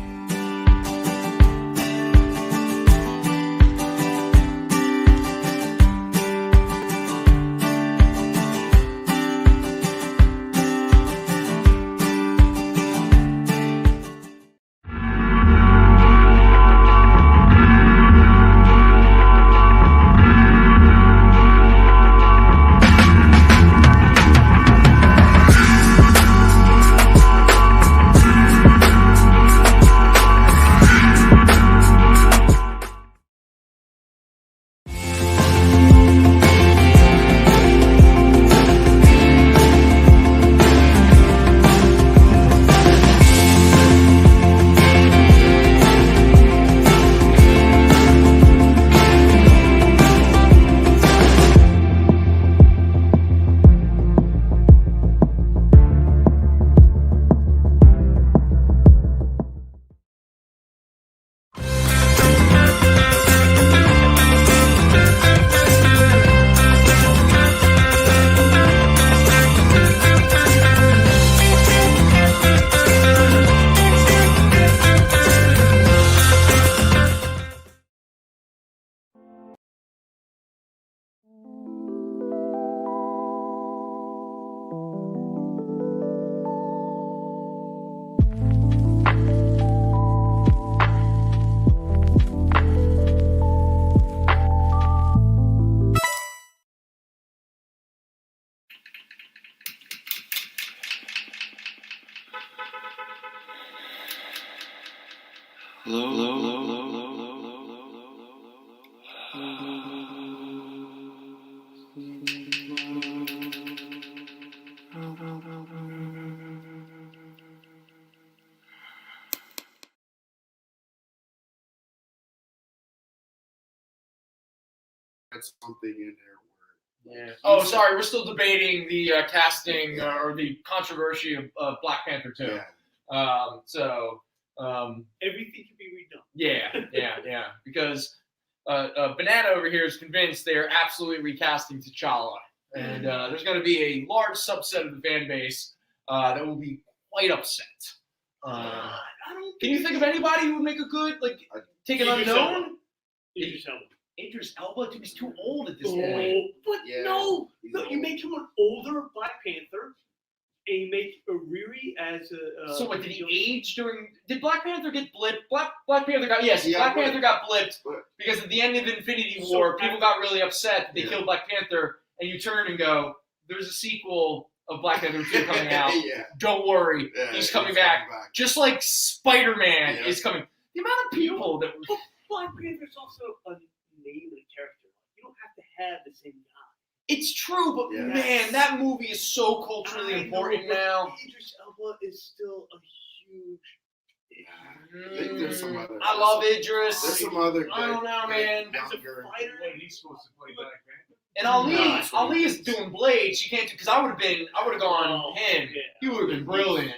That's something in there. Yeah. Oh, sorry. We're still debating the casting or the controversy of Black Panther 2. Yeah. Everything can be redone. Yeah. Because Banana over here is convinced they are absolutely recasting T'Challa. And there's going to be a large subset of the fan base that will be quite upset. Can you think of anybody who would make a good, take an Idris unknown? Elba. Idris Elba. Idris Elba? Dude, he's too old at this point. Oh, but Yeah, no, he's you old. make him an older Black Panther, and you make Riri as a. So what, did he age during? Did Black Panther get blipped? Black Panther got Yeah, Black but- Panther got blipped but- because at the end of Infinity So War, after- people got really upset that they Yeah. killed Black Panther, and you turn and go, "There's a sequel of Black Panther 2 coming out. Yeah. Don't worry, Yeah, he's coming back." Just like Spiderman Yeah. is coming. The amount of people that But Black Panther's also a name and a character. You don't have to have the same guy. it's true, but Yeah. man, that movie is so culturally I important know, but now. Idris Elba is still a huge. I think there's some other. I love Idris. There's some other. I don't know, man. As a Younger. fighter, What, he's supposed to play Black Panther? And Ali, No, Ali is doing Blade. She can't do because I would have gone Oh, him. yeah. He would have been brilliant.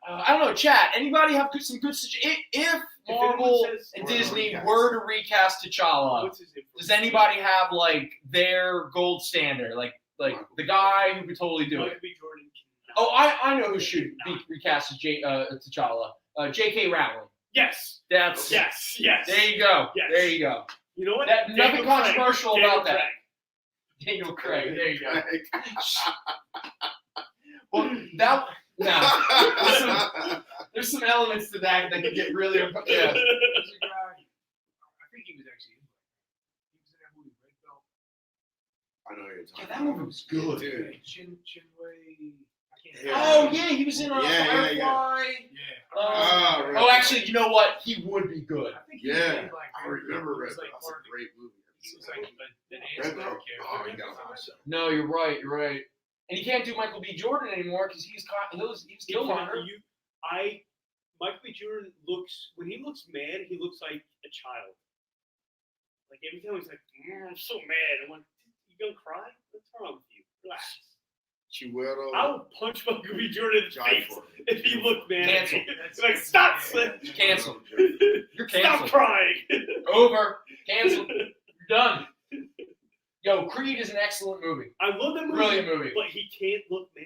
I don't know, chat. Anybody have some good suggestions? If Marvel anyone says- and Or Disney recast. were to recast T'Challa, What's his name? does anybody have their gold standard, like the guy who could totally do Michael it? B. Jordan. Oh, I know who should be recast as T'Challa. J.K. Rowling. Yes. That's Yes. There you go. Yes. There you go. You know what? Nothing Daniel controversial Craig. about Daniel that. Craig. Daniel Craig. There you go. Well, there's some elements to that can get really. Yeah. There's a guy, I think he was actually in that movie, Red Belt. I know you're talking. Yeah, that movie was good. Dude. Chinwei. I can't Yeah. Oh yeah, he was in Yeah. Firefly. Yeah. Oh, right. Oh, actually, you know what? He would be good. I think he Yeah, played Black I Panther. remember He Red was Belt. like That's a part- great movie. He was like an Red ancillary Belt? character. Oh, you gotta watch that. No, you're right. And you can't do Michael B. Jordan anymore because he was Killmonger. Michael B. Jordan looks, when he looks mad, he looks like a child. Like every time he's like, I'm so mad. I'm like, you gonna cry? What's wrong with you? Relax. Chiwetel. I would punch Michael B. Jordan in the Die face for if he looked mad. Cancel. It's like, stop, Slim. Cancel. You're Stop canceled. crying. Over. Canceled. You're done. Yo, Creed is an excellent movie. I love that movie. Brilliant movie. But he can't look mad.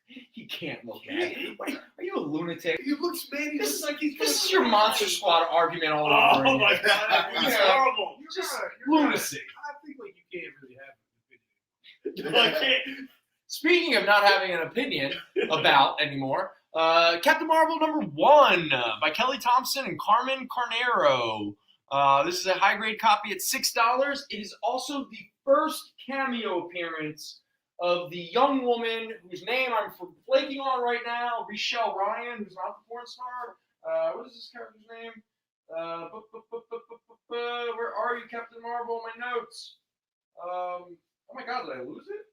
He can't look mad. Are you a lunatic? He looks mad. He looks like he's This is your Monster Squad argument all Oh over my again. god, that movie's Yeah. horrible. Just You're lunacy. I think you can't really have an opinion. I can't. Speaking of not having an opinion about anymore, Captain Marvel #1 by Kelly Thompson and Carmen Carnero. This is a high-grade copy at $6. It is also the first cameo appearance of the young woman whose name I'm flaking on right now, Rochelle Ryan, who's not the porn star. What is this character's name? Where are you, Captain Marvel? My notes. Oh my God, did I lose it?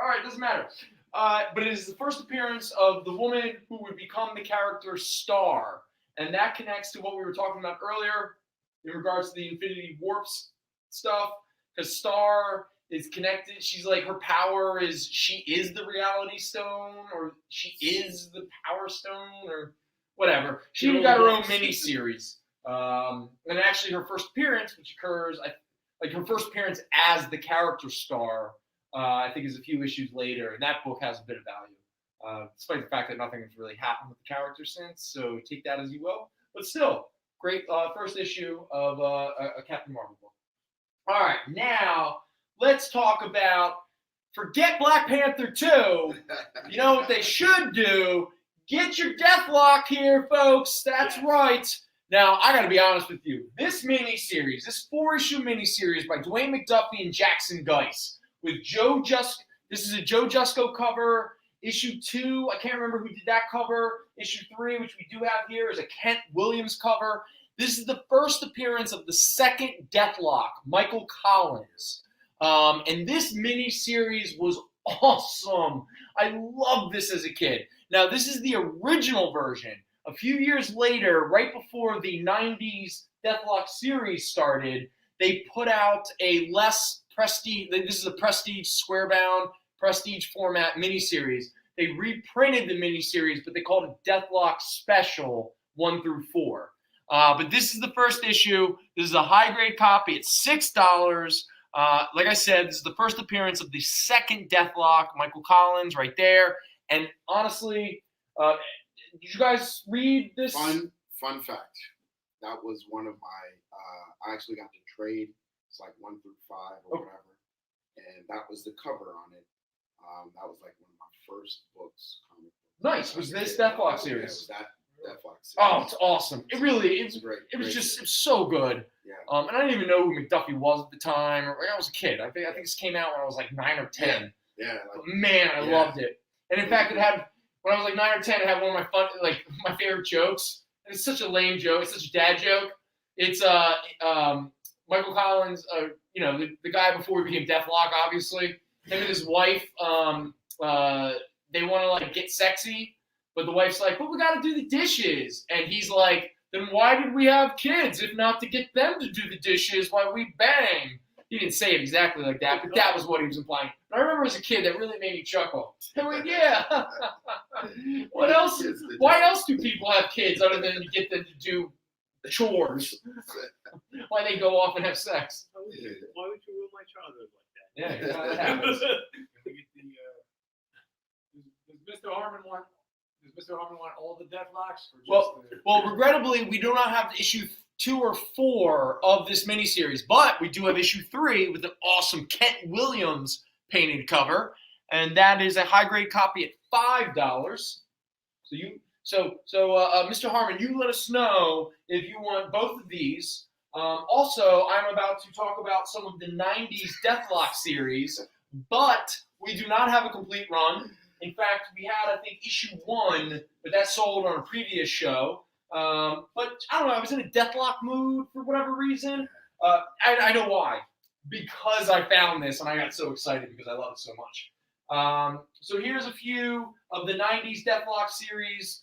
All right, doesn't matter. But it is the first appearance of the woman who would become the character Star, and that connects to what we were talking about earlier in regards to the Infinity Warps stuff. Because Star is connected. She's like, her power is she is the Reality Stone, or she is the Power Stone, or whatever. She even got her own mini-series. And actually, her first appearance, which occurs, her first appearance as the character Star, I think is a few issues later, and that book has a bit of value, despite the fact that nothing has really happened with the character since, so take that as you will. But still, great first issue of a Captain Marvel book. All right, now let's talk about, forget Black Panther 2. You know what they should do? Get your Deathlock here, folks. That's right. Now, I got to be honest with you. This miniseries, this 4-issue miniseries by Dwayne McDuffie and Jackson Geis, with this is a Joe Jusko cover Issue 2, I can't remember who did that cover. Issue 3, which we do have here, is a Kent Williams cover. This is the first appearance of the second Deathlock, Michael Collins. And this mini-series was awesome. I loved this as a kid. Now, this is the original version. A few years later, right before the 90s Deathlock series started, they put out a less prestige, this is a prestige square-bound, prestige format miniseries. They reprinted the miniseries, but they called it Deathlock Special 1 through 4. But this is the first issue. This is a high-grade copy. It's $6. Like I said, this is the first appearance of the second Deathlock, Michael Collins, right there. And honestly, did you guys read this? Fun fact. That was one of my. I actually got to trade. It's like 1 through 5 or whatever, and that was the cover on it. That was like one of my first books. Nice. Was this Deathlock series? Yeah, it was that Deathlock series. Oh, it's awesome. It really is. Great. It was so good. Yeah. And I didn't even know who McDuffie was at the time. I was a kid. I think this came out when I was like 9 or 10. Yeah. But man, I loved it. And in fact, it had, when I was like 9 or 10, it had one of my favorite jokes. And it's such a lame joke. It's such a dad joke. It's Michael Collins, the guy before he became Deathlock, obviously. Him and his wife, they want to like get sexy, but the wife's like, "But we got to do the dishes," and he's like, "Then why did we have kids if not to get them to do the dishes while we bang?" He didn't say it exactly like that, but that was what he was implying. But I remember as a kid, that really made me chuckle. I went, yeah. What else? Why else do people have kids other than to get them to do chores? Why they go off and have sex? Why would you ruin my childhood like that? Yeah, that happens. Does Mr. Harmon want all the Deathlocks? Well, regrettably, we do not have issue 2 or 4 of this miniseries, but we do have issue 3 with an awesome Kent Williams painted cover, and that is a high-grade copy at $5. So Mr. Harmon, you let us know if you want both of these. Also, I'm about to talk about some of the 90s Deathlock series, but we do not have a complete run. In fact, we had, I think, issue 1, but that sold on a previous show. But I don't know, I was in a Deathlock mood for whatever reason. I know why. Because I found this and I got so excited because I love it so much. So here's a few of the 90s Deathlock series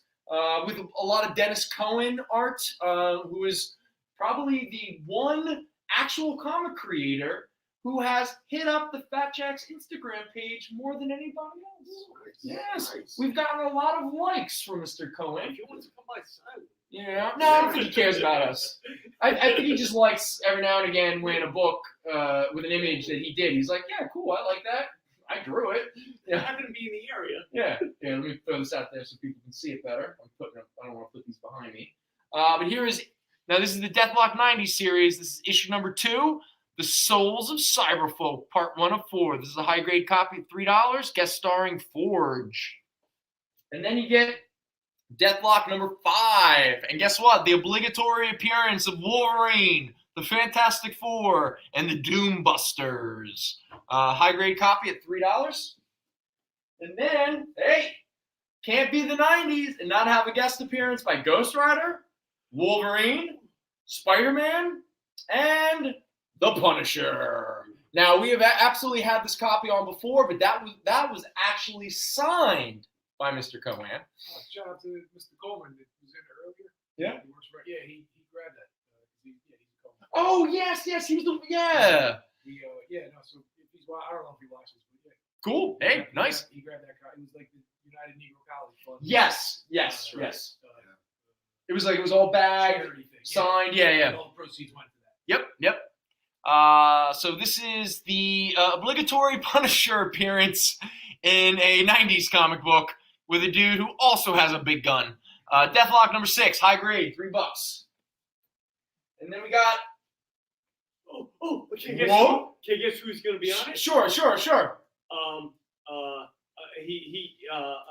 with a lot of Dennis Cohen art, who is probably the one actual comic creator who has hit up the Fatjack's Instagram page more than anybody else. Yes, we've gotten a lot of likes from Mr. Cohen. If you want to come by side. Yeah, no, I don't think he cares about us. I think he just likes every now and again when a book with an image that he did. He's like, yeah, cool, I like that. I drew it. I happen to be in the area. Yeah. Let me throw this out there so people can see it better. I don't want to put these behind me. But this is the Deathlock 90s series. This is issue number 2. The Souls of Cyberfolk, part 1 of 4. This is a high-grade copy at $3, guest starring Forge. And then you get Deathlock number 5. And guess what? The obligatory appearance of Wolverine, the Fantastic Four, and the Doombusters. High-grade copy at $3. And then, hey, can't be the 90s and not have a guest appearance by Ghost Rider, Wolverine, Spiderman, and the Punisher. Now, we have absolutely had this copy on before, but that was actually signed by Mr. Cohen. Shout out to Mr. Coleman that was in earlier. Yeah. He works for, he grabbed that. He's a Coleman. Oh, yes, he was the, yeah. So I don't know if he watches, but yeah. Cool. Hey, nice. He grabbed that copy. It was like the United Negro College Fund. Yes. It was all bagged, signed, yeah. All the proceeds went to that. Yep. So this is the obligatory Punisher appearance in a 90s comic book with a dude who also has a big gun. Deathlock number 6, high grade, $3. And then we got... Can you guess who's going to be on it? Sure.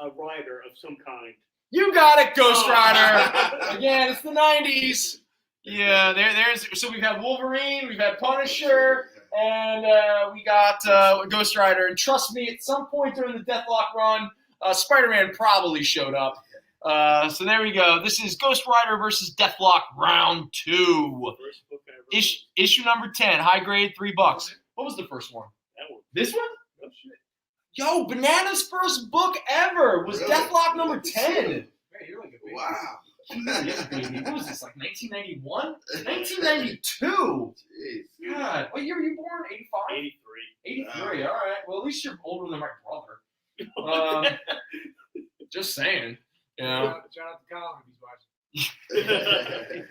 A rider of some kind. You got it, Ghost Rider. Again, it's the 90s. Yeah, there's. So we've had Wolverine, we've had Punisher, and we got Ghost Rider. And trust me, at some point during the Deathlock run, Spider-Man probably showed up. So there we go. This is Ghost Rider versus Deathlock round 2. First book I ever Issue number 10, high grade, $3. What was the first one? That one. This one? Oh shit. Yo, Banana's first book ever was Really? Deathlock number 10. Man, you're like a baby. Wow. Baby. What was this, like 1991? 1992? Jeez. God, what year were you born? 85? 83. 83, all right. Well, at least you're older than my brother. Just saying. You know, Shout out to Colin if he's watching.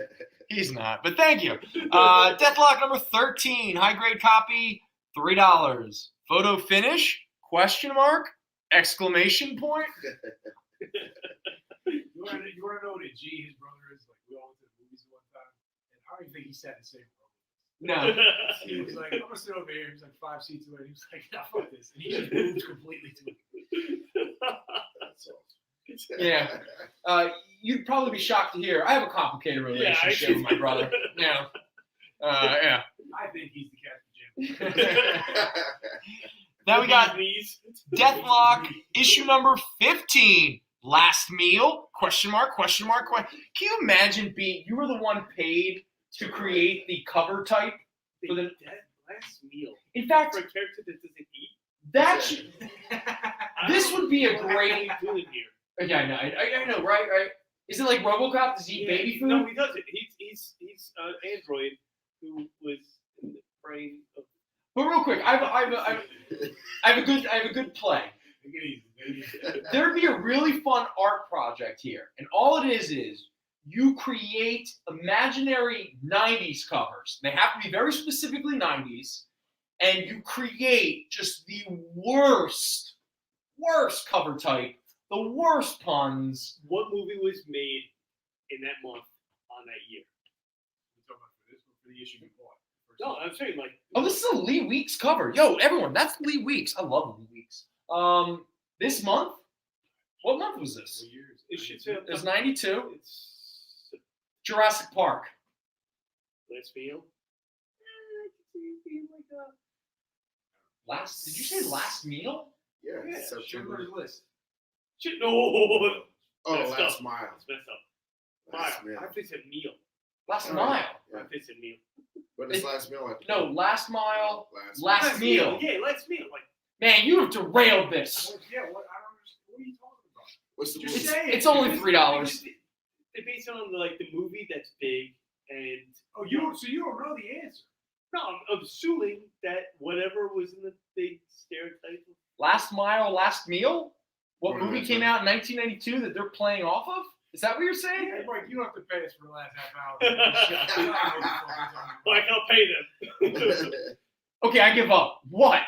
he's not, but thank you. Deathlock number 13, high grade copy, $3. Photo finish? Question mark? Exclamation point? You want to know what a G his brother is? Like, we all went to the movies one time, and I don't even think he sat in the same row. No. He was like, I'm going to sit over here. He was like 5 seats away. He was like, nah, fuck this. And he just moved completely to it. That's awesome. Yeah. You'd probably be shocked to hear I have a complicated relationship with my brother. Yeah. Yeah. I think he's the Captain Jim. Now we got These. Deathlock issue number 15. Last meal? Question mark? Question mark? Can you imagine you were the one paid to create the cover type for the? Last meal. In fact, For a character that doesn't eat. that should, this would be a What are great. you doing here? Yeah, I know, right? Is it like RoboCop? Does he eat baby food? No, he doesn't. He's an android who was in the brain of. But real quick, I have a good play. Take it easy, baby. There'd be a really fun art project here, and all it is you create imaginary 90s covers. They have to be very specifically 90s, and you create just the worst cover type, the worst puns. What movie was made in that month on that year? We're talking about for this one, for the issue we bought. No, I'm saying like. Oh, this is a Lee Weeks cover. Yo, everyone, that's Lee Weeks. I love Lee Weeks. This month? What month was this? What years? It should say. It was 92. It's Jurassic Park. Last meal. Did you say last meal? Yeah, Yeah, September. Schindler's List. Shit, no. Oh, Messed last up. mile. It's messed up. Last Mile. meal. I think it's a meal. Last Oh, mile. Yeah. I think it's a meal. But it's last meal. Like, No, last mile, Last last meal. Yeah, last meal. Like. Man, you have derailed this. Yeah, what? I don't understand. What are you talking about? What's the Just movie? say It's only $3. They base it on the movie that's big, and Oh, you don't know the answer. no, I'm assuming that whatever was in the big stereotype. Last mile, last meal? What Right, movie right, came right. out in 1992 that they're playing off of? Is that what you're saying? Hey, Mike, you don't have to pay us for the last half hour. Like I'll pay them. Okay, I give up. What?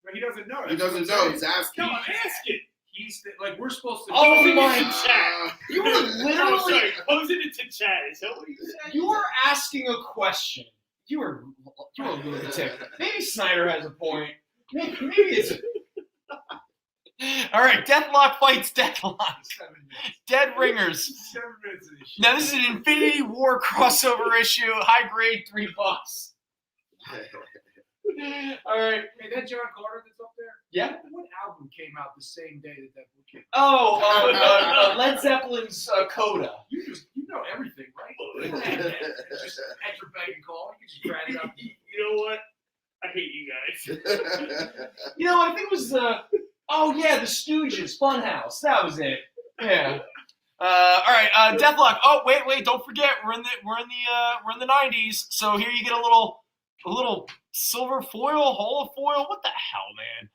But he doesn't know. He That's doesn't what I'm know. saying. He's asking. No, I'm asking. He's like we're supposed to. Oh Posing my- it to chat. You were I'm literally sorry. Posing it to chat. Is that what you said? you were asking a question. You're a lunatic. Maybe Snyder has a point. Maybe it's. All right, Deathlock fights Deathlock. 7 minutes. Dead Ringers. 7 minutes of this shit. Now this is an Infinity War crossover issue, high grade, $3. All right. Hey, that John Carter that's up there. Yeah. What album came out the same day that book came out? Oh, Led Zeppelin's Coda. You know everything, right? It's just at your beck and call. You can just grab it up. You know what? I hate you guys. You know, I think it was the Stooges, Funhouse. That was it. Yeah. All right, Deathlock. Oh, wait, don't forget, we're in the 90s. So here you get a little silver foil, holo foil. What the hell, man?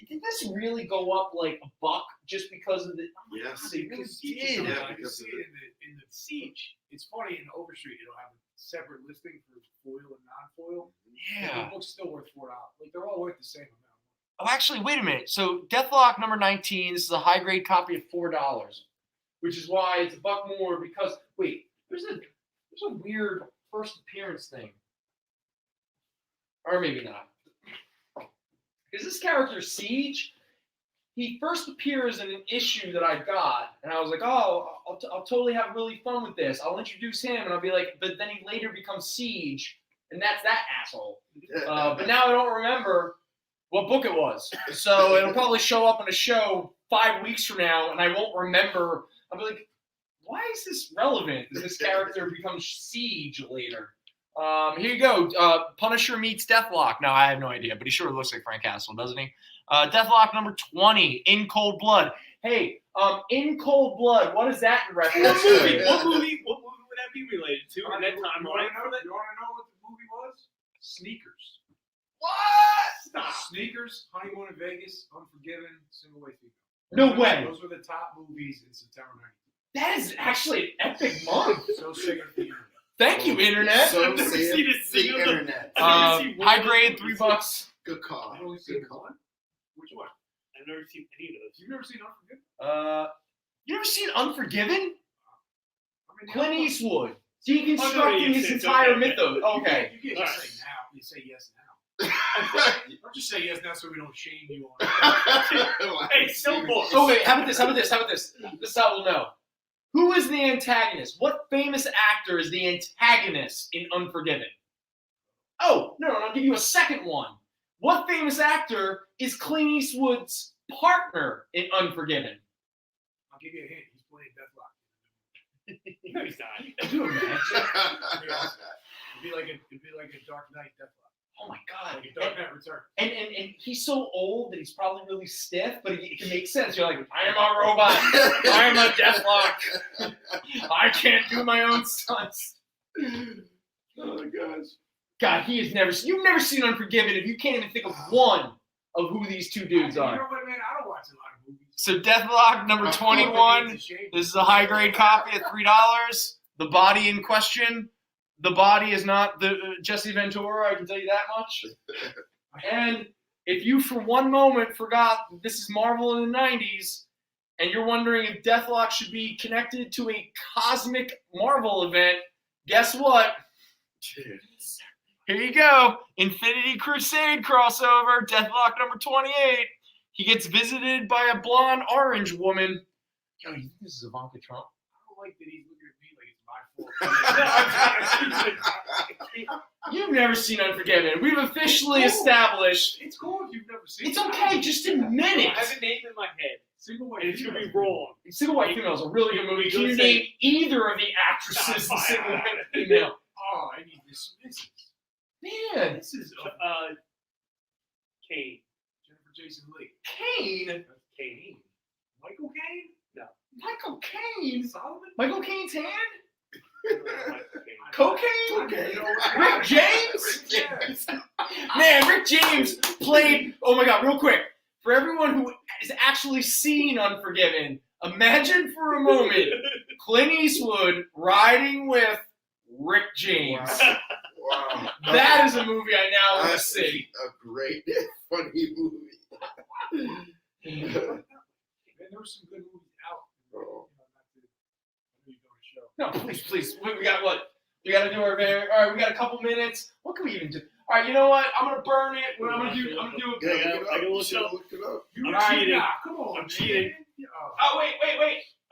Did this really go up like $1 just because of the? Yes. You can see it. Yeah, You can because see of it in the Siege. It's funny in Overstreet it'll have a separate listing for foil and non-foil. Yeah. The book's still worth $4. Like they're all worth the same amount. Oh, actually, wait a minute. So Deathlock number 19. This is a high grade copy at $4, which is why it's $1 more. Because wait, there's a weird first appearance thing, or maybe not. Because this character Siege, he first appears in an issue that I got, and I was like, oh, I'll totally have really fun with this. I'll introduce him, and I'll be like, but then he later becomes Siege, and that's that asshole. But now I don't remember what book it was, so it'll probably show up in a show 5 weeks from now, and I won't remember. I'll be like, why is this relevant? Does this character become Siege later? Here you go. Punisher meets Deathlock. No, I have no idea, but he sure looks like Frank Castle, doesn't he? Deathlock number 20, In Cold Blood. Hey, In Cold Blood, what is that in reference to? What movie would that be related to in that timeline? You want to know what the movie was? Sneakers. What? Stop. Sneakers, Honeymoon in Vegas, Unforgiven, Single Way Female. No way. Those were the top movies in September 19th. That is actually an epic month. So sick of the internet. Thank you, Internet. So I've never say seen it, a single- the internet. I've never seen one High of those grade, movies. $3. Good call. I've only Good seen call. one. Which one? I've never seen any of those. You've never seen Unforgiven? You ever seen Unforgiven? I mean, Clint yeah, Eastwood Oh, no, deconstructing yes, his it's entire okay. mythos. Okay. You can't Alright. just say now. You say yes now. Don't just say yes now so we don't shame you on it. Hey, still books. Oh wait, how about this? This is how we'll know. Who is the antagonist? What famous actor is the antagonist in Unforgiven? Oh, no, I'll give you a second one. What famous actor is Clint Eastwood's partner in Unforgiven? I'll give you a hint. He's playing Deathlock. No, he's not. Could you imagine? It'd be like a Dark Knight Deathlock. Oh my God. Like a Dark Knight Return. And he's so old that he's probably really stiff, but it can make sense. You're like, I am a robot. I am a Deathlock. I can't do my own stunts. Oh my gosh. God, you've never seen Unforgiven if you can't even think of one of who these two dudes You are. know what, man? I don't watch a lot of movies. So Deathlock number 21. It's a shame. This is a high grade copy at $3. The body in question. The body is not the Jesse Ventura, I can tell you that much. And if you for one moment forgot that this is Marvel in the 90s, and you're wondering if Deathlock should be connected to a cosmic Marvel event, guess what? Here you go. Infinity Crusade crossover, Deathlock number 28. He gets visited by a blonde orange woman. Yo, you think this is Ivanka Trump? I don't like that he's looking at me like it's my fault. You've never seen Unforgiven. We've officially established. It's cool if you've never seen It's it. okay, just admit I have it. a name in my head, Single Way and it's gonna be Female. wrong. Single White Female is a really good movie. Can you Go say- name either of the actresses in Single White Female? Oh, I need this. Man, This is Kane. Jennifer Jason Leigh. Kane. That's Kane. Michael Caine? Michael Caine. Solomon? Michael Caine's hand? Kane. Cocaine? You know, Rick James? Rick James. Man, Rick James played. Oh my God, real quick. For everyone who has actually seen Unforgiven, imagine for a moment Clint Eastwood riding with Rick James. Wow. That is a movie I now want to That's see. a great, funny movie. Man, there were some good movies out. Oh. I know you're doing a show. No, please. We got what? We got to do our very. All right, we got a couple minutes. What can we even do? All right, you know what? I'm gonna burn it. I'm gonna do. Yeah, I look gotta it up. look You it should up. look it up. You I'm were cheating. cheating. Nah, come on, I'm man. cheating. Oh. Oh wait.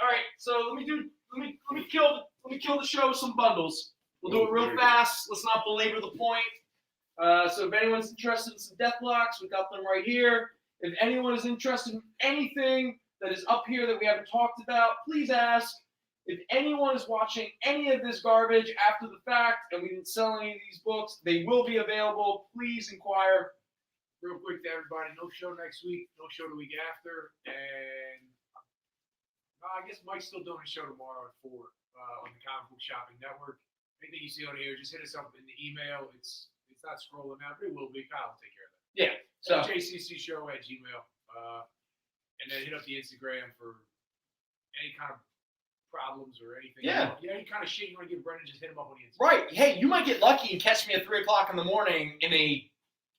All right, so let me kill the show with some bundles. We'll do it real fast. Let's not belabor the point. So if anyone's interested in some Deathlocks, we got them right here. If anyone is interested in anything that is up here that we haven't talked about, please ask. If anyone is watching any of this garbage after the fact and we didn't sell any of these books, they will be available. Please inquire. Real quick to everybody, no show next week, no show the week after, and I guess Mike's still doing a show tomorrow at 4 on the Comic Book Shopping Network. Anything you see on here, just hit us up in the email. It's not scrolling out, but it will be. Kyle will take care of that. Yeah. So jccshow@gmail. And then hit up the Instagram for any kind of problems or anything. Yeah. Any kind of shit you want to give Brendan, just hit him up on the Instagram. right. Hey, you might get lucky and catch me at 3:00 in the morning in a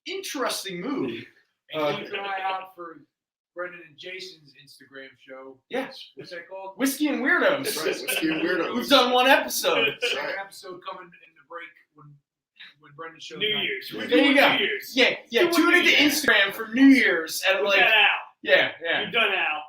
interesting mood. And keep an eye out for Brendan and Jason's Instagram show. Yes. What's that called? Whiskey and Weirdos. That's right. Whiskey and Weirdos. We've done one episode. That's Second right. episode coming in the break when Brendan shows New night. Year's. We're There you doing go. New Year's. Yeah. Doing Tune New into Year's. Instagram for New Year's at Put like. that out. Yeah. You're done, Al.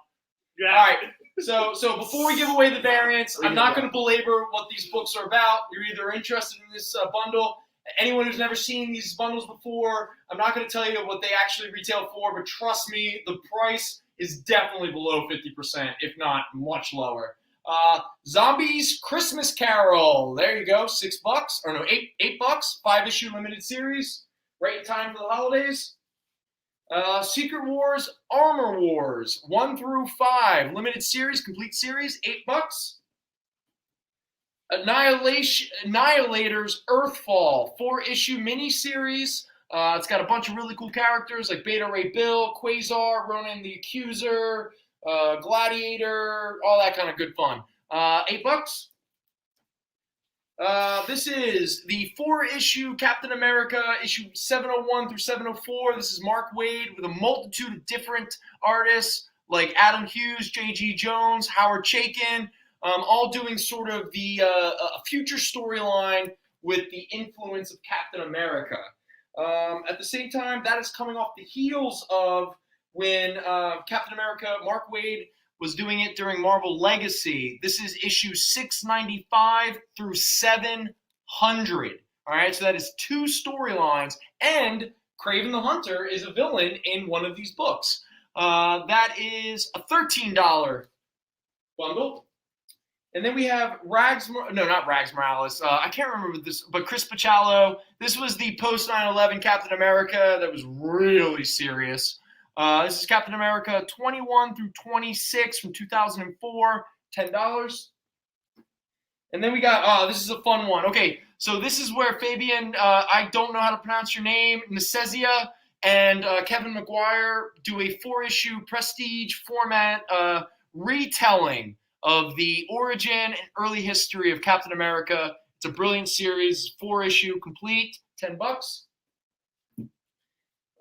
You're All out. right. So before we give away the variants, I'm not going to belabor what these books are about. You're either interested in this bundle. Anyone who's never seen these bundles before, I'm not going to tell you what they actually retail for, but trust me, the price is definitely below 50%, if not much lower. Zombies Christmas Carol. There you go. $6 or no, $8. 5-issue limited series. Right in time for the holidays. Secret Wars Armor Wars 1 through 5 limited series, complete series, $8. Annihilators Earthfall 4-issue miniseries. It's got a bunch of really cool characters like Beta Ray Bill, Quasar, Ronan the Accuser, Gladiator, all that kind of good fun. $8. This is the 4-issue Captain America, issue 701 through 704. This is Mark Waid with a multitude of different artists like Adam Hughes, J.G. Jones, Howard Chaykin, all doing sort of the a future storyline with the influence of Captain America. At the same time, that is coming off the heels of when Captain America, Mark Waid, was doing it during Marvel Legacy. This is issue 695 through 700. All right, so that is 2 storylines, and Kraven the Hunter is a villain in one of these books. That is a $13 bundle. And then we have Rags Morales. I can't remember this, but Chris Pacelli. This was the post 9/11 Captain America that was really serious. This is Captain America 21 through 26 from 2004, $10. And then we got, this is a fun one. Okay, so this is where Fabian, I don't know how to pronounce your name, Nesesia, and Kevin McGuire do a 4-issue prestige format retelling of the origin and early history of Captain America. It's a brilliant series, 4-issue complete, $10.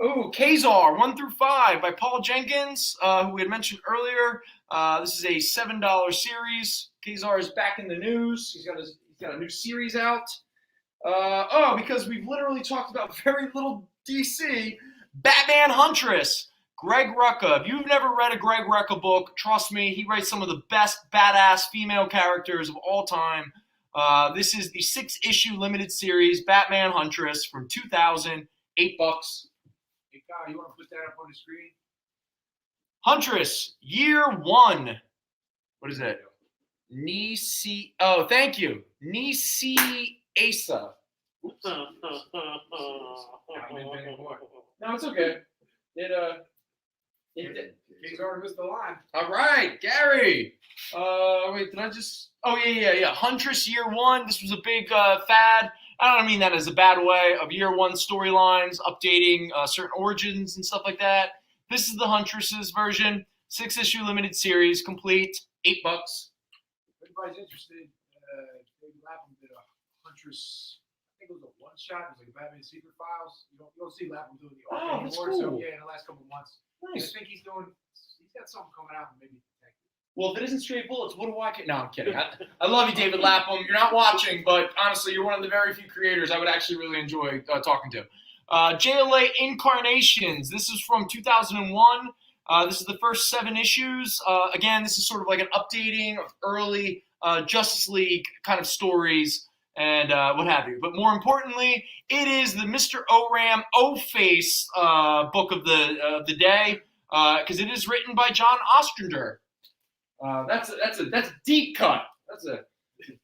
Oh, Kazar 1 through 5 by Paul Jenkins, who we had mentioned earlier. This is a $7 series. Kazar is back in the news. He's got a new series out. Because we've literally talked about very little DC. Batman Huntress, Greg Rucka. If you've never read a Greg Rucka book, trust me, he writes some of the best badass female characters of all time. This is the 6-issue limited series, Batman Huntress from 2000, $8. Hey, Kyle, you want to put that up on the screen? Huntress, year 1. What is that? Nisi. Oh, thank you. Nisi Asa. Oops. No, it's okay. King's already missed the line. All right, Gary. Wait, did I just? Oh, yeah. Huntress year 1. This was a big fad. I don't mean that as a bad way, of year 1 storylines, updating certain origins and stuff like that. This is the Huntress's version, 6-issue limited series, complete, $8. If anybody's interested, David Lapham did a Huntress. I think it was a one-shot. It was like a Batman Secret Files. You don't see Lapham doing the art that's anymore. cool. So yeah, in the last couple of months, Nice. I think he's got something coming out, maybe detective. Well, if it isn't straight bullets, what do I get? No, I'm kidding. I love you, David Lapham. You're not watching, but honestly, you're one of the very few creators I would actually really enjoy talking to. JLA Incarnations. This is from 2001. This is the first 7 issues. Again, this is sort of like an updating of early Justice League kind of stories and what have you. But more importantly, it is the Mr. O-Ram O-Face book of the day because it is written by John Ostrander. That's a deep cut. That's a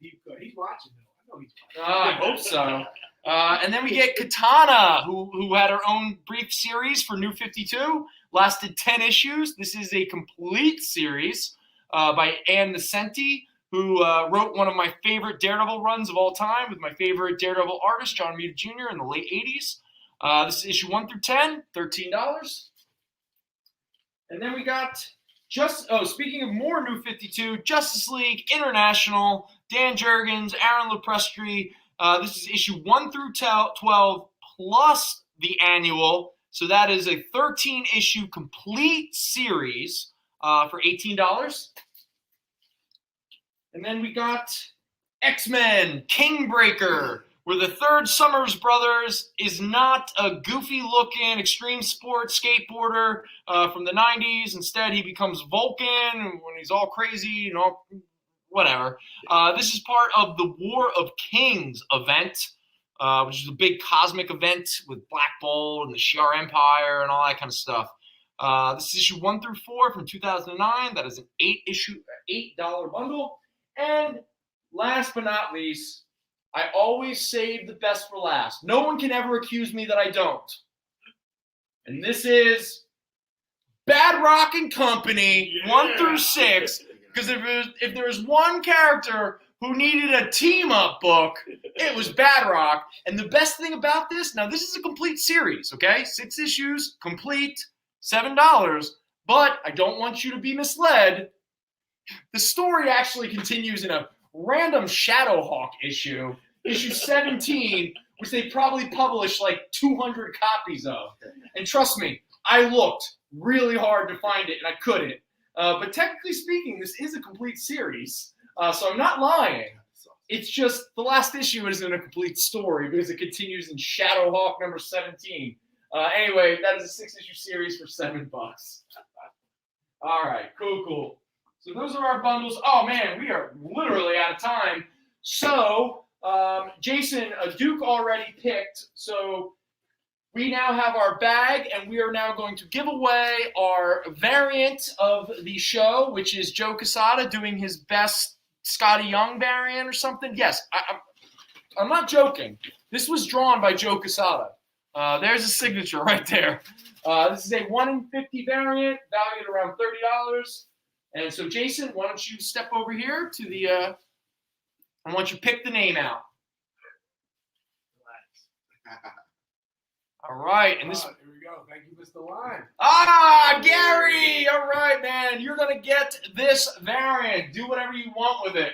deep cut. He's watching though. I know he's watching. I hope so. And then we get Katana, who had her own brief series for New 52, lasted 10 issues. This is a complete series by Ann Nesenti, who wrote one of my favorite Daredevil runs of all time with my favorite Daredevil artist, John Romita Jr. in the late 80s. This is issue 1 through 10, $13. And then we got speaking of more New 52, Justice League International, Dan Jurgens, Aaron Lopresti. This is issue 1 through 12 plus the annual. So that is a 13-issue complete series for $18. And then we got X-Men Kingbreaker, where the third Summers brothers is not a goofy-looking extreme sport skateboarder from the 90s. Instead, he becomes Vulcan when he's all crazy and all whatever. This is part of the War of Kings event, which is a big cosmic event with Black Bolt and the Shi'ar Empire and all that kind of stuff. This is issue 1 through 4 from 2009. That is an $8 bundle. And last but not least, I always save the best for last. No one can ever accuse me that I don't. And this is Bad Rock and Company, 1 through 6. Because if there was one character who needed a team-up book, it was Bad Rock. And the best thing about this, now this is a complete series, okay? 6 issues, complete, $7. But I don't want you to be misled. The story actually continues in a random Shadowhawk issue, issue 17, which they probably published like 200 copies of. And trust me, I looked really hard to find it, and I couldn't. But technically speaking, this is a complete series, so I'm not lying. It's just the last issue isn't a complete story because it continues in Shadowhawk number 17. Anyway, that is a 6-issue series for $7. All right, cool. So those are our bundles. Oh, man, we are literally out of time. So, Jason, Duke already picked, so we now have our bag, and we are now going to give away our variant of the show, which is Joe Quesada doing his best Scotty Young variant or something. Yes, I'm not joking. This was drawn by Joe Quesada. There's a signature right there. This is a 1 in 50 variant, valued around $30. And so, Jason, why don't you step over here to the, I want you to pick the name out. All right, and this. Here we go. Thank you, Mr. Line. Gary! All right, man. You're going to get this variant. Do whatever you want with it.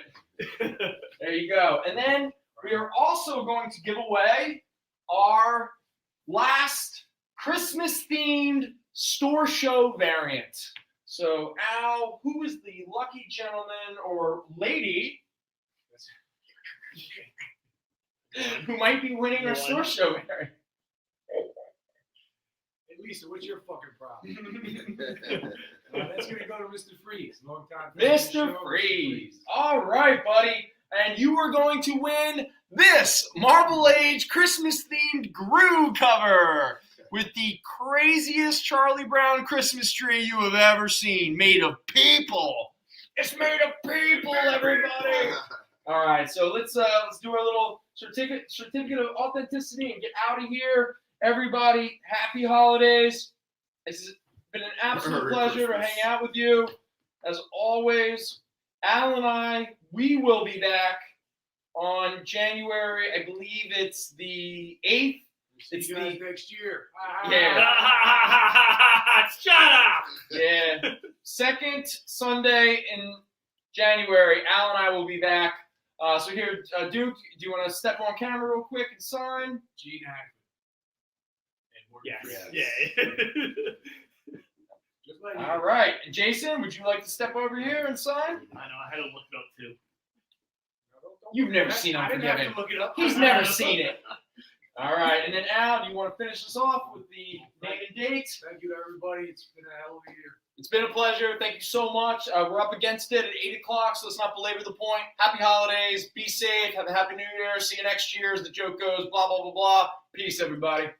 There you go. And then we are also going to give away our last Christmas-themed store show variant. So, Al, who is the lucky gentleman or lady who might be winning our store show variant? Hey, Lisa, what's your fucking problem? That's going to go to Mr. Freeze. Long time. Mr. Freeze. All right, buddy. And you are going to win this Marvel Age Christmas-themed Gru cover with the craziest Charlie Brown Christmas tree you have ever seen, made of people. It's made of people, everybody. All right, so let's do our little certificate of authenticity and get out of here. Everybody, happy holidays. It's been an absolute pleasure to hang out with you. As always, Al and I, we will be back on January, I believe it's the 8th. It's next year. Yeah. Shut up! Yeah. Second Sunday in January, Al and I will be back. So here, Duke, do you want to step on camera real quick and sign? Gene Hackman. Yes. Yes. Yeah. Just like All right. And Jason, would you like to step over here and sign? I know. I had to look it up too. You've never seen I didn't have Unforgiven. to look it up. He's never seen it. All right. And then Al, do you want to finish us off with the name and dates? Thank you to everybody. It's been a hell of a year. It's been a pleasure. Thank you so much. We're up against it at 8 o'clock, so let's not belabor the point. Happy holidays. Be safe. Have a happy new year. See you next year as the joke goes. Blah, blah, blah, blah. Peace, everybody.